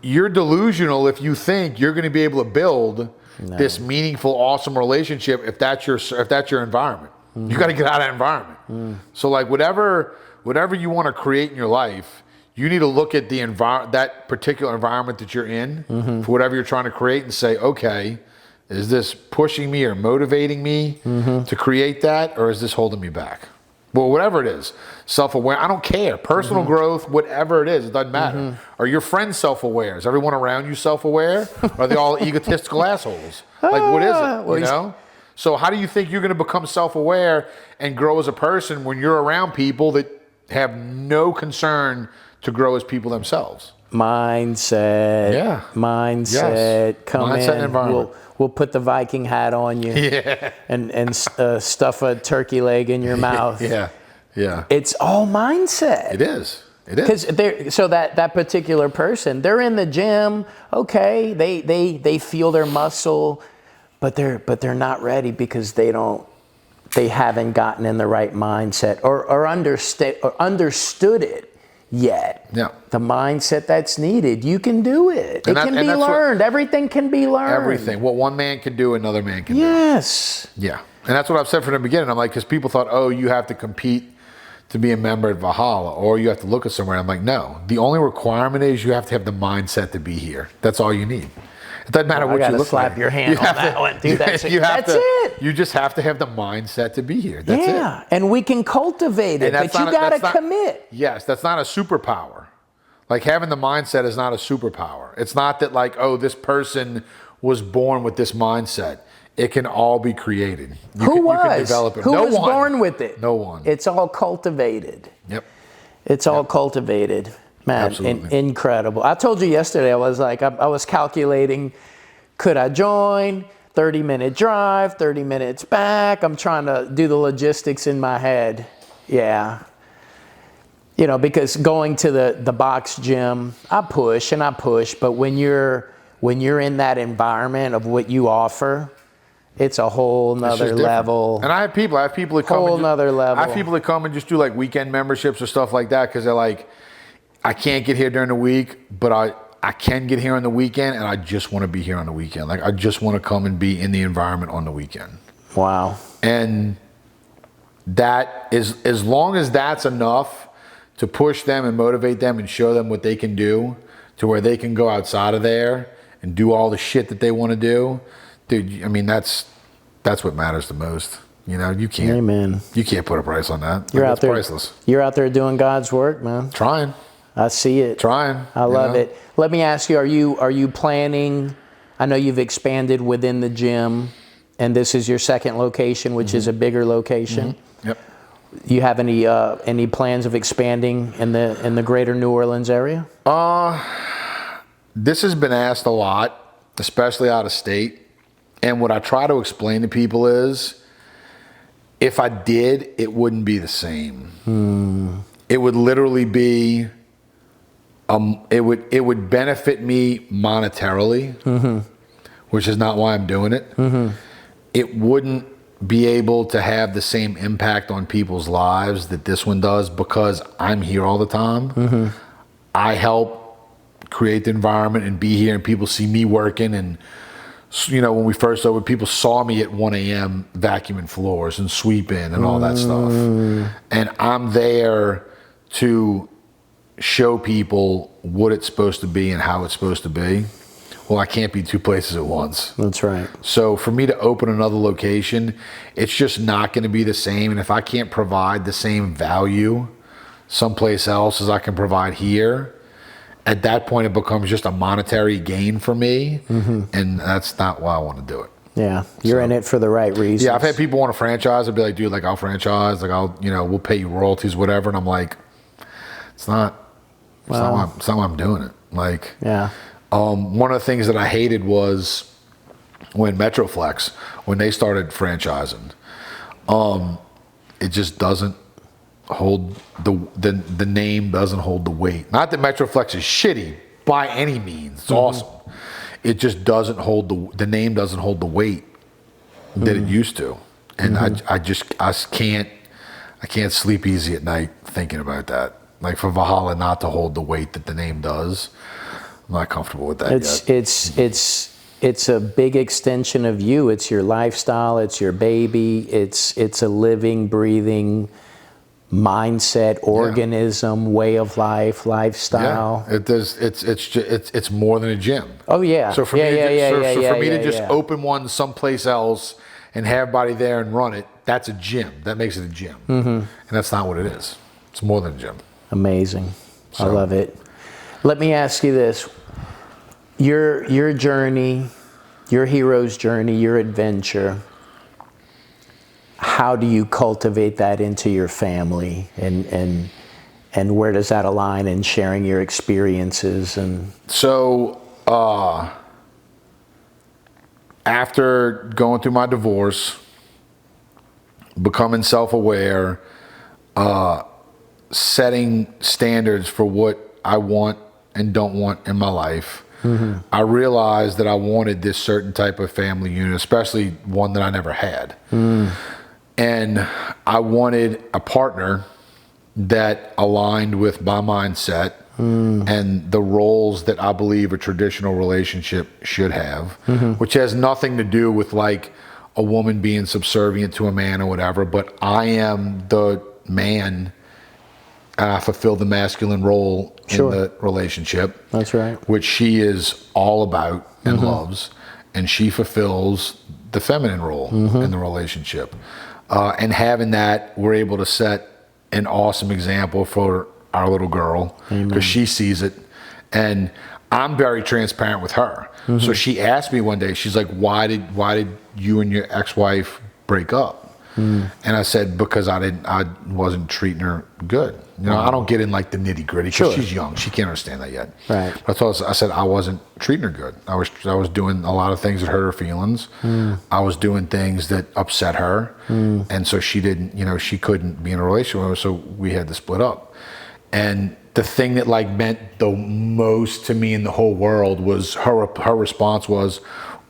You're delusional if you think you're going to be able to build this meaningful, awesome relationship if that's your environment. You got to get out of that environment. So like whatever you want to create in your life, you need to look at that particular environment that you're in for whatever you're trying to create and say, okay, is this pushing me or motivating me to create that, or is this holding me back? Well, whatever it is, self-aware, I don't care. Personal growth, whatever it is, it doesn't matter. Are your friends self-aware? Is everyone around you self-aware? Are they all egotistical assholes? Like, what is it, you know? So how do you think you're going to become self-aware and grow as a person when you're around people that have no concern to grow as people themselves? Mindset. Yeah. Mindset. Yes. Come Mindset in. environment. We'll put the Viking hat on you. Yeah. And stuff a turkey leg in your mouth. Yeah. Yeah. It's all mindset. It is. It is. Because so that particular person, they're in the gym. Okay, they feel their muscle, but they're not ready because they haven't gotten in the right mindset or understood it yet. Yeah. The mindset that's needed. You can do it. It can be learned. Everything can be learned. Everything. What one man can do, another man can do. Yes. Yeah. And that's what I've said from the beginning. I'm like, because people thought, oh, you have to compete to be a member at Valhalla, or you have to look at somewhere. I'm like, no. The only requirement is you have to have the mindset to be here. That's all you need. It doesn't matter what you look slap like. your hand on that one, dude. That's it. You just have to have the mindset to be here. That's it. And we can cultivate it, but you got to commit. Yes, that's not a superpower. Like having the mindset is not a superpower. It's not that like, oh, this person was born with this mindset. It can all be created. You can develop it. Who was born with it? No one. It's all cultivated. Yep. It's all cultivated. Man, incredible. I told you yesterday, I was like, I was calculating, could I join? 30-minute drive, 30 minutes back. I'm trying to do the logistics in my head. Yeah. You know, because going to the box gym, I push, but when you're in that environment of what you offer, it's a whole nother level. And I have people that come whole nother level. I have people that come and just do like weekend memberships or stuff like that because they're like, I can't get here during the week, but I can get here on the weekend, and I just want to be here on the weekend. Like I just want to come and be in the environment on the weekend. Wow. And that is, as long as that's enough to push them and motivate them and show them what they can do to where they can go outside of there and do all the shit that they want to do, dude, I mean, that's what matters the most. You know, you can't. Amen. You can't put a price on that. You're out there. Priceless. You're out there doing God's work, man. Trying. I see it. Trying. I love it. Let me ask you, are you planning, I know you've expanded within the gym, and this is your second location, which is a bigger location. Yep. You have any plans of expanding in the greater New Orleans area? This has been asked a lot, especially out of state. And what I try to explain to people is, if I did, it wouldn't be the same. It would literally be, it would benefit me monetarily, which is not why I'm doing it. It wouldn't be able to have the same impact on people's lives that this one does because I'm here all the time. I help create the environment and be here, and people see me working. And you know, when we first started, people saw me at 1 a.m. vacuuming floors and sweeping and all that stuff. And I'm there to show people what it's supposed to be and how it's supposed to be. Well, I can't be two places at once. That's right. So for me to open another location, it's just not going to be the same. And if I can't provide the same value, someplace else as I can provide here, at that point it becomes just a monetary gain for me, and that's not why I want to do it. Yeah, you're in it for the right reasons. Yeah, I've had people want to franchise. I'd be like, dude, like I'll franchise, like I'll, we'll pay you royalties, whatever. And I'm like, it's not why I'm doing it. Like, yeah. One of the things that I hated was when Metroflex, when they started franchising, it just doesn't hold the name doesn't hold the weight. Not that Metroflex is shitty by any means. It's awesome. It just doesn't hold the name doesn't hold the weight that it used to, and I can't sleep easy at night thinking about that. Like for Valhalla not to hold the weight that the name does, I'm not comfortable with that yet. It's a big extension of you. It's your lifestyle. It's your baby. It's a living, breathing mindset, organism, way of life, lifestyle. Yeah, it's more than a gym. Oh yeah. So for me to just open one someplace else and have everybody there and run it, that's a gym. That makes it a gym, and that's not what it is. It's more than a gym. Amazing. I love it. Let me ask you this: your journey, your hero's journey, your adventure. How do you cultivate that into your family, and where does that align in sharing your experiences? And so after going through my divorce, becoming self-aware, setting standards for what I want and don't want in my life, I realized that I wanted this certain type of family unit, especially one that I never had. And I wanted a partner that aligned with my mindset and the roles that I believe a traditional relationship should have, which has nothing to do with like a woman being subservient to a man or whatever, but I am the man and I fulfill the masculine role in the relationship. That's right. Which she is all about and loves, and she fulfills the feminine role in the relationship. And having that, we're able to set an awesome example for our little girl because she sees it. And I'm very transparent with her. So she asked me one day, she's like, why did you and your ex-wife break up? And I said, because I wasn't treating her good. I don't get in like the nitty gritty because she's young. She can't understand that yet. Right. I said I wasn't treating her good. I was doing a lot of things that hurt her feelings. I was doing things that upset her. And so she didn't, she couldn't be in a relationship with me. So we had to split up. And the thing that like meant the most to me in the whole world was her response was,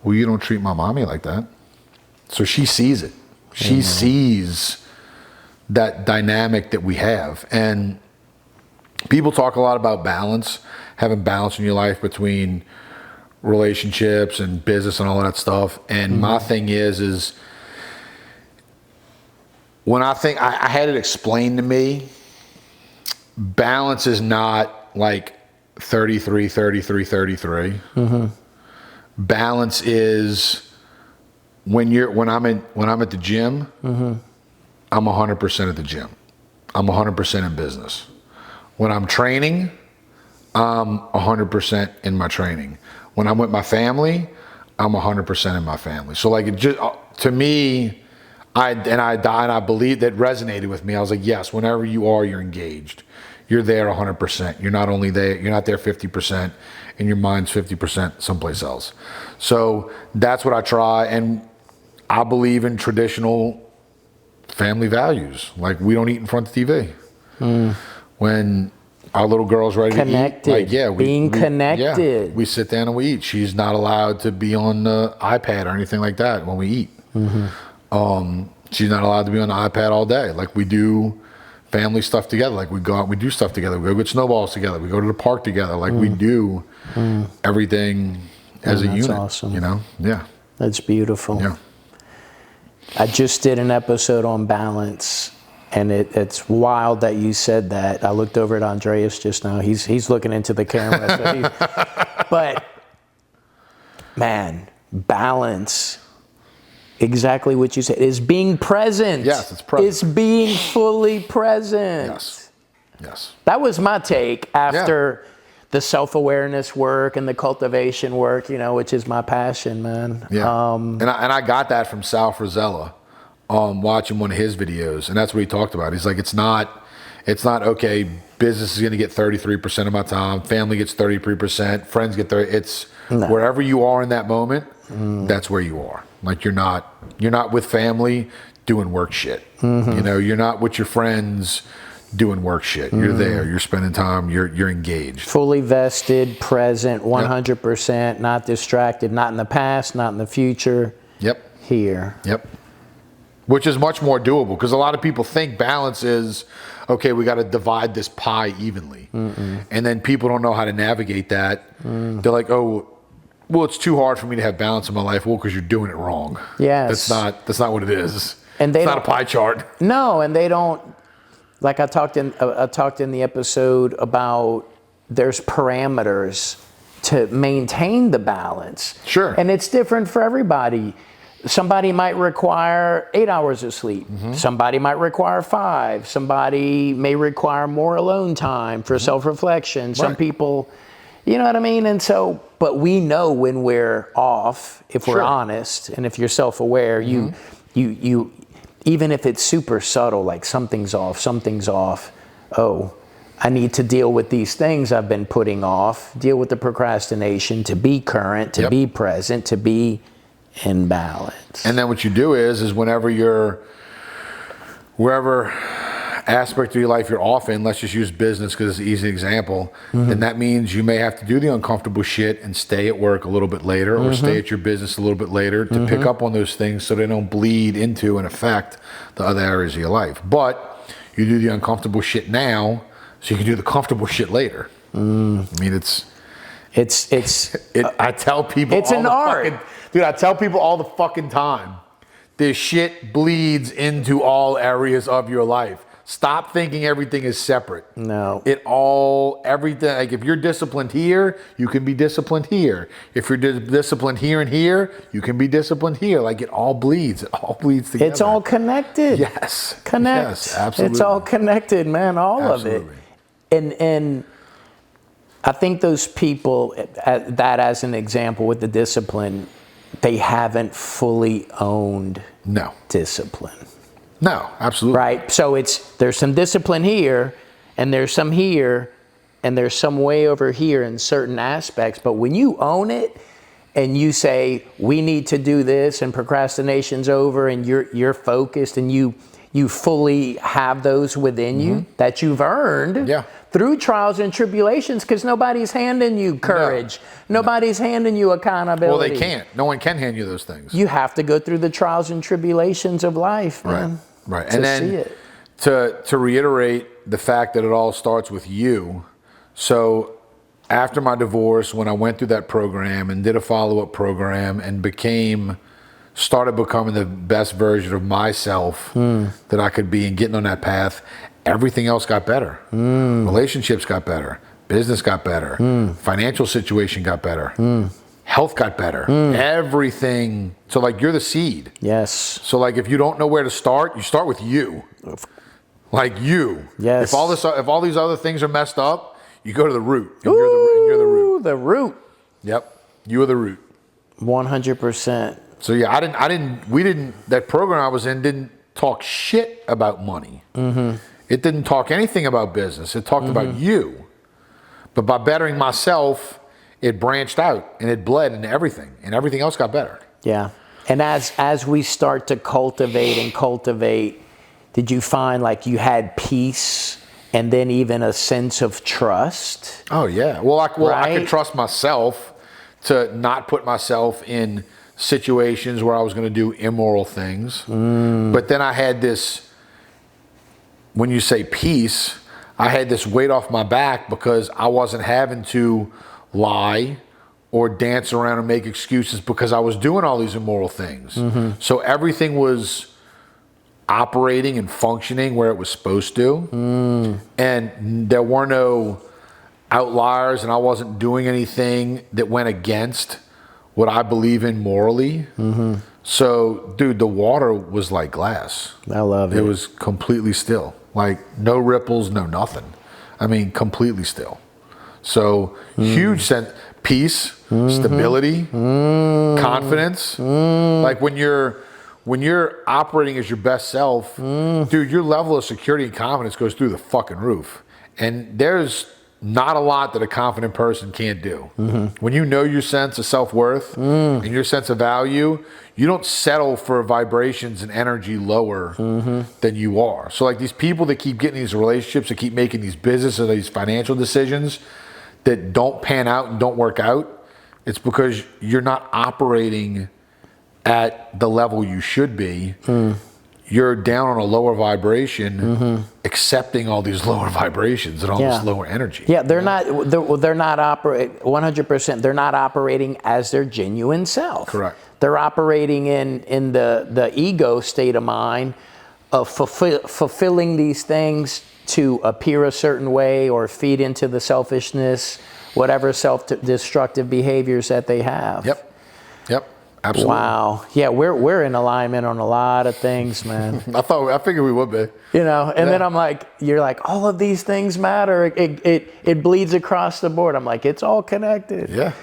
well, you don't treat my mommy like that. So she sees it. She sees that dynamic that we have. And people talk a lot about balance, having balance in your life between relationships and business and all that stuff. And my thing is when I think I had it explained to me, balance is not like 33, 33, 33. Balance is when I'm at the gym, I'm 100% at the gym. I'm 100% in business. When I'm training, I'm 100% in my training. When I'm with my family, I'm 100% in my family. So like it just to me, I believe that resonated with me. I was like, yes, whenever you're engaged. You're there 100%. You're not only there, you're not there 50%, and your mind's 50% someplace else. So that's what I try, and I believe in traditional family values. Like we don't eat in front of the TV. When our little girl's ready connected. to eat, like being connected. Yeah, we sit down and we eat. She's not allowed to be on the iPad or anything like that when we eat. She's not allowed to be on the iPad all day. Like we do family stuff together. Like we go out, we do stuff together. We go get snowballs together. We go to the park together. Like we do everything as a unit. That's awesome. Yeah. That's beautiful. Yeah. I just did an episode on balance, and it's wild that you said that. I looked over at Andreas just now. He's looking into the camera. But man, balance. Exactly what you said is being present. Yes, it's present. It's being fully present. Yes. Yes. That was my take after the self-awareness work and the cultivation work, which is my passion, man. Yeah. And I got that from Sal Frizella, watching one of his videos, and that's what he talked about. He's like, it's not okay, business is going to get 33% of my time, family gets 33%, friends get 30%. It's wherever you are in that moment, that's where you are. Like you're not with family doing work shit. You're not with your friends doing work shit. You're there, you're spending time, you're engaged. Fully vested, present, 100%, not distracted, not in the past, not in the future. Yep. Here. Yep. Which is much more doable, because a lot of people think balance is, okay, we got to divide this pie evenly. And then people don't know how to navigate that. They're like, oh, well, it's too hard for me to have balance in my life. Well, because you're doing it wrong. Yes. That's not what it is. And it's not a pie chart. No, and they don't, like I talked in the episode about there's parameters to maintain the balance. Sure. And it's different for everybody. Somebody might require 8 hours of sleep. Somebody might require 5. Somebody may require more alone time for self-reflection. Some people, you know what I mean? And so, but we know when we're off, if we're honest, and if you're self-aware, you, even if it's super subtle, like something's off. Oh, I need to deal with these things I've been putting off, deal with the procrastination, to be current, to be present, to be in balance. And then what you do is wherever aspect of your life you're off in, let's just use business because it's an easy example, then that means you may have to do the uncomfortable shit and stay at work a little bit later or stay at your business a little bit later to pick up on those things so they don't bleed into and affect the other areas of your life. But you do the uncomfortable shit now so you can do the comfortable shit later. I mean, I tell people it's an art. Dude, I tell people all the fucking time, this shit bleeds into all areas of your life. Stop thinking everything is separate. No. Everything, like if you're disciplined here, you can be disciplined here. If you're disciplined here and here, you can be disciplined here. Like it all bleeds. It all bleeds together. It's all connected. Yes. Connect. Yes, absolutely. It's all connected, man. All of it. And I think those people, that as an example with the discipline, they haven't fully owned discipline. No, absolutely. Right? So there's some discipline here, and there's some here, and there's some way over here in certain aspects. But when you own it and you say, we need to do this, and procrastination's over, and you're focused, and you fully have those within you that you've earned through trials and tribulations, because nobody's handing you courage. Nobody's handing you accountability. Well, they can't. No one can hand you those things. You have to go through the trials and tribulations of life, man. Right. And then to reiterate the fact that it all starts with you. So after my divorce, when I went through that program and did a follow-up program and started becoming the best version of myself that I could be and getting on that path, everything else got better. Relationships got better. Business got better. Financial situation got better. Health got better. Everything. So like you're the seed. Yes. So like if you don't know where to start, you start with you. Like you. Yes. If all these other things are messed up, you go to the root. And you're the root. The root. Yep. You are the root. 100%. So yeah, that program I was in didn't talk shit about money. It didn't talk anything about business. It talked about you. But by bettering myself, it branched out and it bled into everything, and everything else got better. Yeah. And as we start to cultivate, did you find like you had peace and then even a sense of trust? Oh yeah. Well, I could trust myself to not put myself in situations where I was going to do immoral things. But then I had this, when you say peace, I had this weight off my back because I wasn't having to lie or dance around and make excuses because I was doing all these immoral things. So everything was operating and functioning where it was supposed to. And there were no outliers, and I wasn't doing anything that went against what I believe in morally. So, dude, the water was like glass. I love it. It was completely still. Like no ripples, no nothing. I mean, completely still. So huge sense, peace, stability, confidence. Like when you're operating as your best self, dude, your level of security and confidence goes through the fucking roof. And there's not a lot that a confident person can't do. When you know your sense of self-worth and your sense of value, you don't settle for vibrations and energy lower than you are. So like these people that keep getting these relationships, that keep making these business or these financial decisions that don't pan out and don't work out, it's because you're not operating at the level you should be. You're down on a lower vibration, accepting all these lower vibrations and all this lower energy. Yeah, they're not 100%. They're not operating as their genuine self. Correct. They're operating in the ego state of mind of fulfilling these things to appear a certain way or feed into the selfishness, whatever self-destructive behaviors that they have. Yep. Absolutely. Wow. Yeah, we're in alignment on a lot of things, man. I figured we would be. You know, and then I'm like, you're like, all of these things matter. It bleeds across the board. I'm like, it's all connected. Yeah,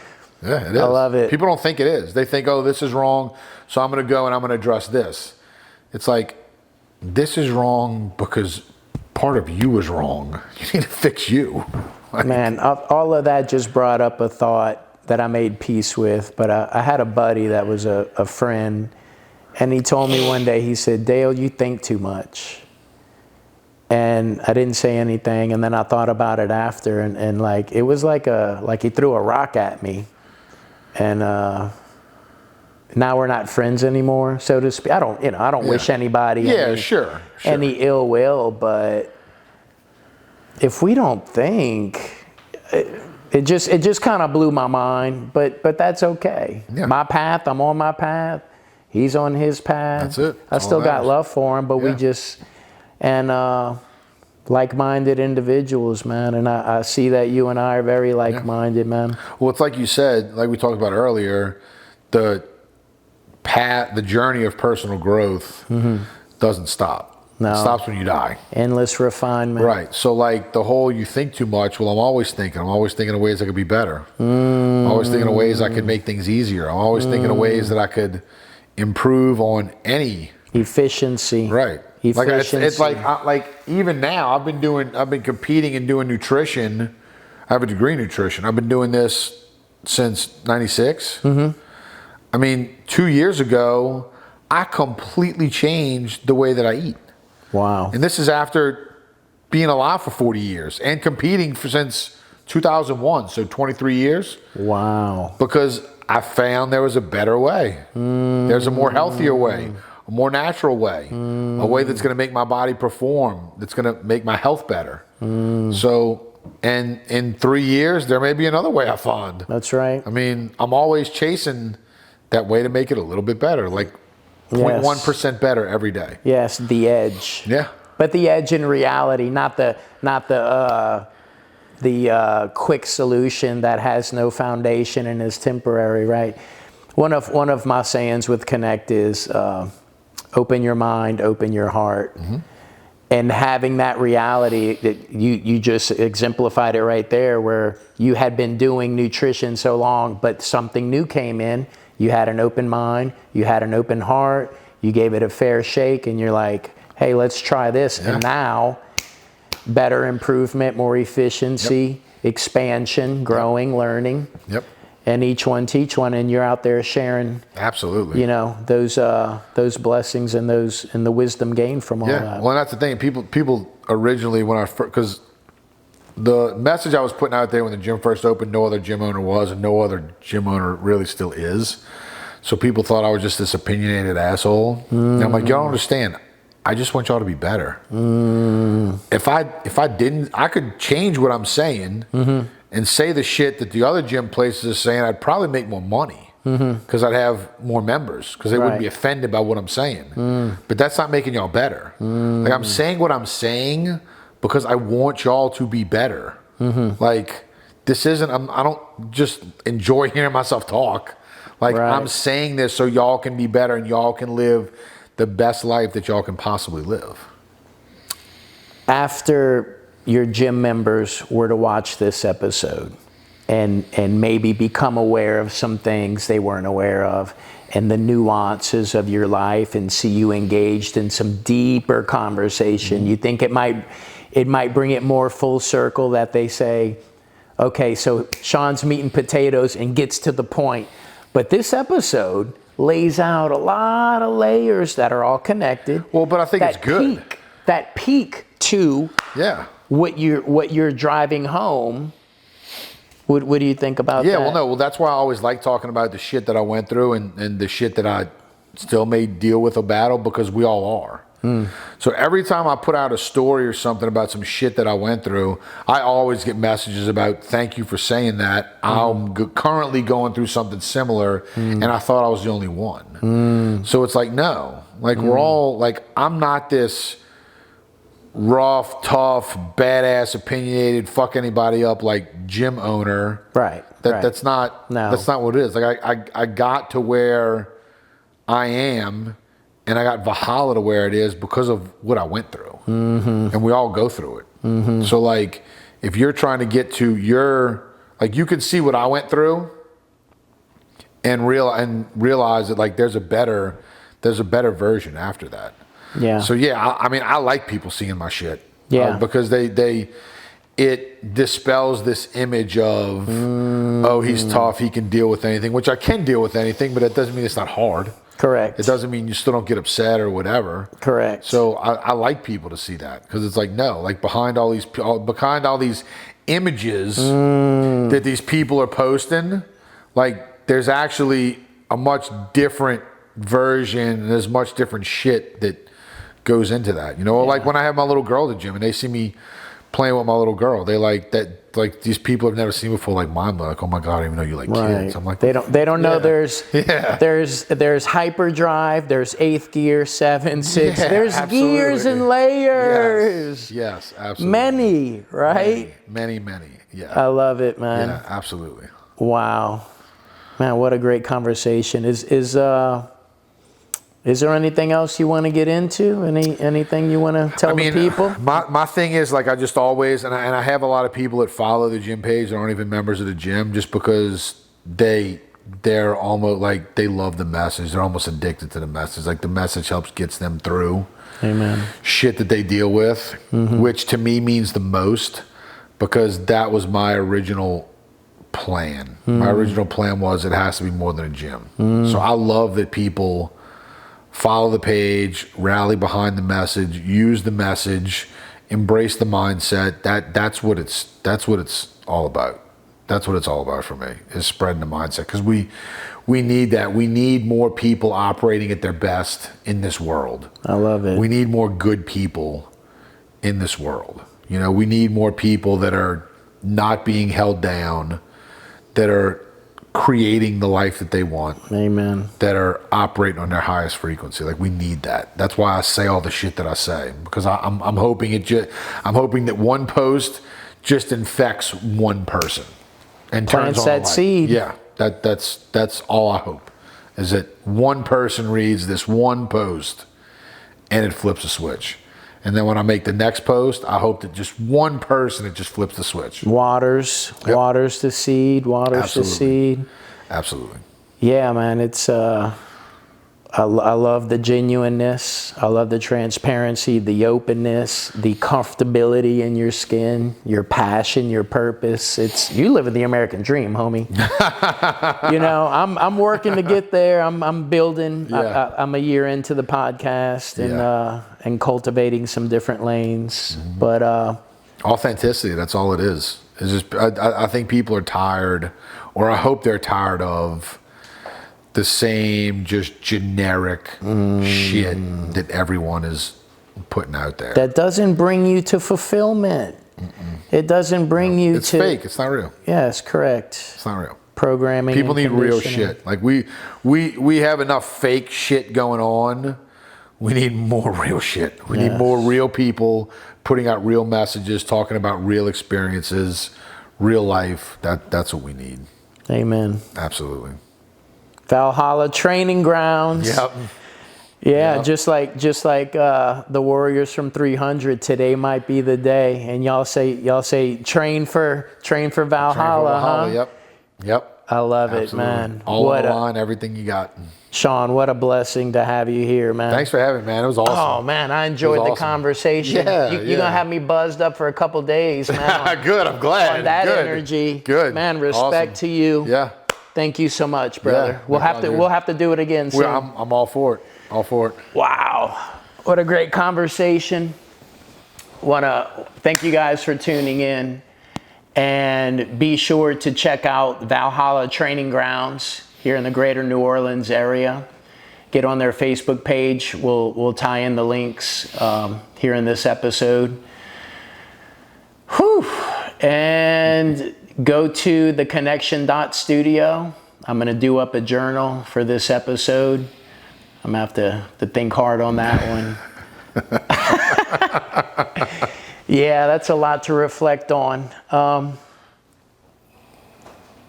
it is. I love it. People don't think it is. They think, oh, this is wrong, so I'm going to go and I'm going to address this. It's like, this is wrong because part of you is wrong. You need to fix you. Man, all of that just brought up a thought that I made peace with. But I had a buddy that was a friend, and he told me one day, he said, Dale, you think too much. And I didn't say anything, and then I thought about it after, and like it was like he threw a rock at me, and now we're not friends anymore, so to speak. I don't wish anybody any ill will, but if we don't think, it just kind of blew my mind. But that's okay. Yeah. My path, I'm on my path. He's on his path. That's it. I still got love for him, but we just like-minded individuals, man. And I see that you and I are very like-minded, man. Well, it's like you said, like we talked about earlier, the path, the journey of personal growth doesn't stop. No. It stops when you die. Endless refinement. Right. So like the whole you think too much, well, I'm always thinking of ways I could be better. I'm always thinking of ways I could make things easier. I'm always thinking of ways that I could improve on any efficiency. Right. Efficiency. Like it's like even now I've been competing and doing nutrition. I have a degree in nutrition. I've been doing this since '96. I mean, 2 years ago, I completely changed the way that I eat. Wow. And this is after being alive for 40 years and competing since 2001, so 23 years. Wow. Because I found there was a better way. There's a more healthier way, a more natural way, a way that's going to make my body perform, that's going to make my health better. So, and in 3 years, there may be another way I find. That's right. I mean, I'm always chasing that way to make it a little bit better, like 0.1% better every day. Yes, the edge. Yeah. But the edge in reality, not the quick solution that has no foundation and is temporary, right? One of my sayings with Connect is open your mind, open your heart. And having that reality that you just exemplified it right there, where you had been doing nutrition so long, but something new came in. You had an open mind, you had an open heart, you gave it a fair shake, and you're like, hey, let's try this. And now, better improvement, more efficiency, expansion, growing, learning. And each one teach one, and you're out there sharing. Absolutely. You know, those blessings and the wisdom gained from all that. Well, that's the thing. People originally, when I first, because the message I was putting out there when the gym first opened, no other gym owner was, and no other gym owner really still is. So people thought I was just this opinionated asshole. And I'm like, y'all don't understand. I just want y'all to be better. If I didn't, I could change what I'm saying and say the shit that the other gym places are saying. I'd probably make more money because I'd have more members because they wouldn't be offended by what I'm saying. But that's not making y'all better. Like I'm saying what I'm saying because I want y'all to be better. Like this isn't, I don't just enjoy hearing myself talk. Like I'm saying this so y'all can be better and y'all can live the best life that y'all can possibly live. After your gym members were to watch this episode and maybe become aware of some things they weren't aware of, and the nuances of your life, and see you engaged in some deeper conversation, you think it might bring it more full circle, that they say, okay, so Sean's meat and potatoes and gets to the point. But this episode lays out a lot of layers that are all connected. Well, but I think it's good. That peak to Yeah. what you're driving home. What do you think about that? Yeah, well, that's why I always like talking about the shit that I went through and the shit that I still may deal with or battle, because we all are. So every time I put out a story or something about some shit that I went through, I always get messages about, thank you for saying that. I'm currently going through something similar, and I thought I was the only one. So it's like, no. Like, we're all, like, I'm not this rough, tough, badass, opinionated, fuck anybody up, like, gym owner. Right. That's not what it is. Like, I got to where I am, and I got Valhalla to where it is because of what I went through. And we all go through it. So, like, if you're trying to get to like, you can see what I went through and realize that, like, there's a better version after that. Yeah. So yeah, I mean, I like people seeing my shit. Yeah. Because it dispels this image of, oh, he's tough, he can deal with anything, which I can deal with anything, but it doesn't mean it's not hard. Correct. It doesn't mean you still don't get upset or whatever. Correct. So I like people to see that, because it's like, no, like, behind all these images that these people are posting, like, there's actually a much different version, and there's much different shit that goes into that, like when I have my little girl at the gym and they see me playing with my little girl, they like that, like, these people have never seen before, like, mind blowing, like, oh my God, I didn't even know you like kids. I'm like, they don't know there's hyperdrive, there's 8th gear, 7, 6, there's absolutely. Gears and layers. Yes, absolutely. Many, right? Many, yeah. I love it, man. Yeah, absolutely. Wow. Man, what a great conversation. Is there anything else you want to get into? Anything you want to tell the people? My thing is, like, I just always, and I have a lot of people that follow the gym page that aren't even members of the gym, just because they're almost like, they love the message. They're almost addicted to the message. Like, the message gets them through shit that they deal with, which to me means the most, because that was my original plan. My original plan was, it has to be more than a gym. So I love that people follow the page, rally behind the message, use the message, embrace the mindset. That's what it's all about. That's what it's all about for me, is spreading the mindset, because we need that. We need more people operating at their best in this world. I love it. We need more good people in this world. We need more people that are not being held down, that are creating the life that they want. Amen. That are operating on their highest frequency. Like, we need that. That's why I say all the shit that I say, because I'm hoping that one post just infects one person and plants turns on that seed. Yeah, that's all I hope, is that one person reads this one post and it flips a switch. And then when I make the next post, I hope that just one person, it just flips the switch. Waters the seed, the seed. Absolutely. Yeah, man, it's I love the genuineness. I love the transparency, the openness, the comfortability in your skin, your passion, your purpose. You live in the American dream, homie. I'm working to get there. I'm building. Yeah. I'm a year into the podcast and cultivating some different lanes. But authenticity, that's all it is. It's just, I think people are tired, or I hope they're tired of the same just generic shit that everyone is putting out there. That doesn't bring you to fulfillment. It doesn't bring you to... It's fake. It's not real. Yes, correct. It's not real. Programming. People need real shit. Like, we have enough fake shit going on. We need more real shit. We need more real people putting out real messages, talking about real experiences, real life. That's what we need. Amen. Absolutely. Valhalla training grounds. Yep. Yeah, Yep. just like the Warriors from 300. Today might be the day, and y'all say train for Valhalla, huh? Yep. I love it, Absolutely. man. All on the line, everything you got. Sean, what a blessing to have you here, man. Thanks for having me, man. It was awesome. Oh man, I enjoyed the awesome. conversation. Yeah, You're gonna have me buzzed up for a couple days, man. Good. I'm glad. On that Good. energy. Good. Man, respect Awesome. to you. Yeah. Thank you so much, brother. Yeah, we'll have to do it again soon. I'm all for it. All for it. Wow. What a great conversation. Want to thank you guys for tuning in, and be sure to check out Valhalla Training Grounds here in the greater New Orleans area. Get on their Facebook page. We'll tie in the links here in this episode. Whew. And go to theconnection.studio. I'm going to do up a journal for this episode. I'm going to have to think hard on that one. Yeah, that's a lot to reflect on.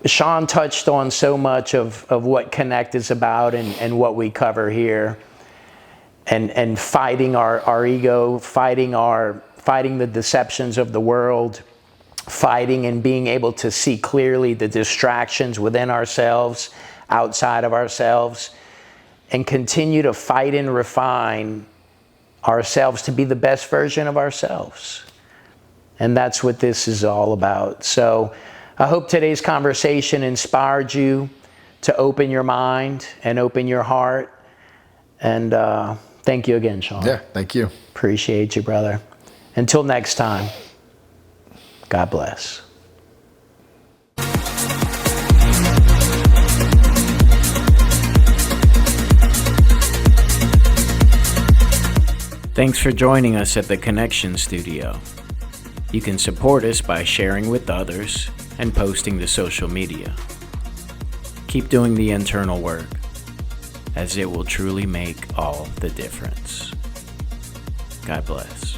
Sean touched on so much of what Connect is about and what we cover here. And fighting our ego, fighting the deceptions of the world, fighting and being able to see clearly the distractions within ourselves, outside of ourselves, and continue to fight and refine ourselves to be the best version of ourselves. And that's what this is all about. So I hope today's conversation inspired you to open your mind and open your heart. And thank you again, Sean. Yeah, thank you. Appreciate you, brother. Until next time, God bless. Thanks for joining us at the Connection Studio. You can support us by sharing with others and posting to social media. Keep doing the internal work, as it will truly make all the difference. God bless.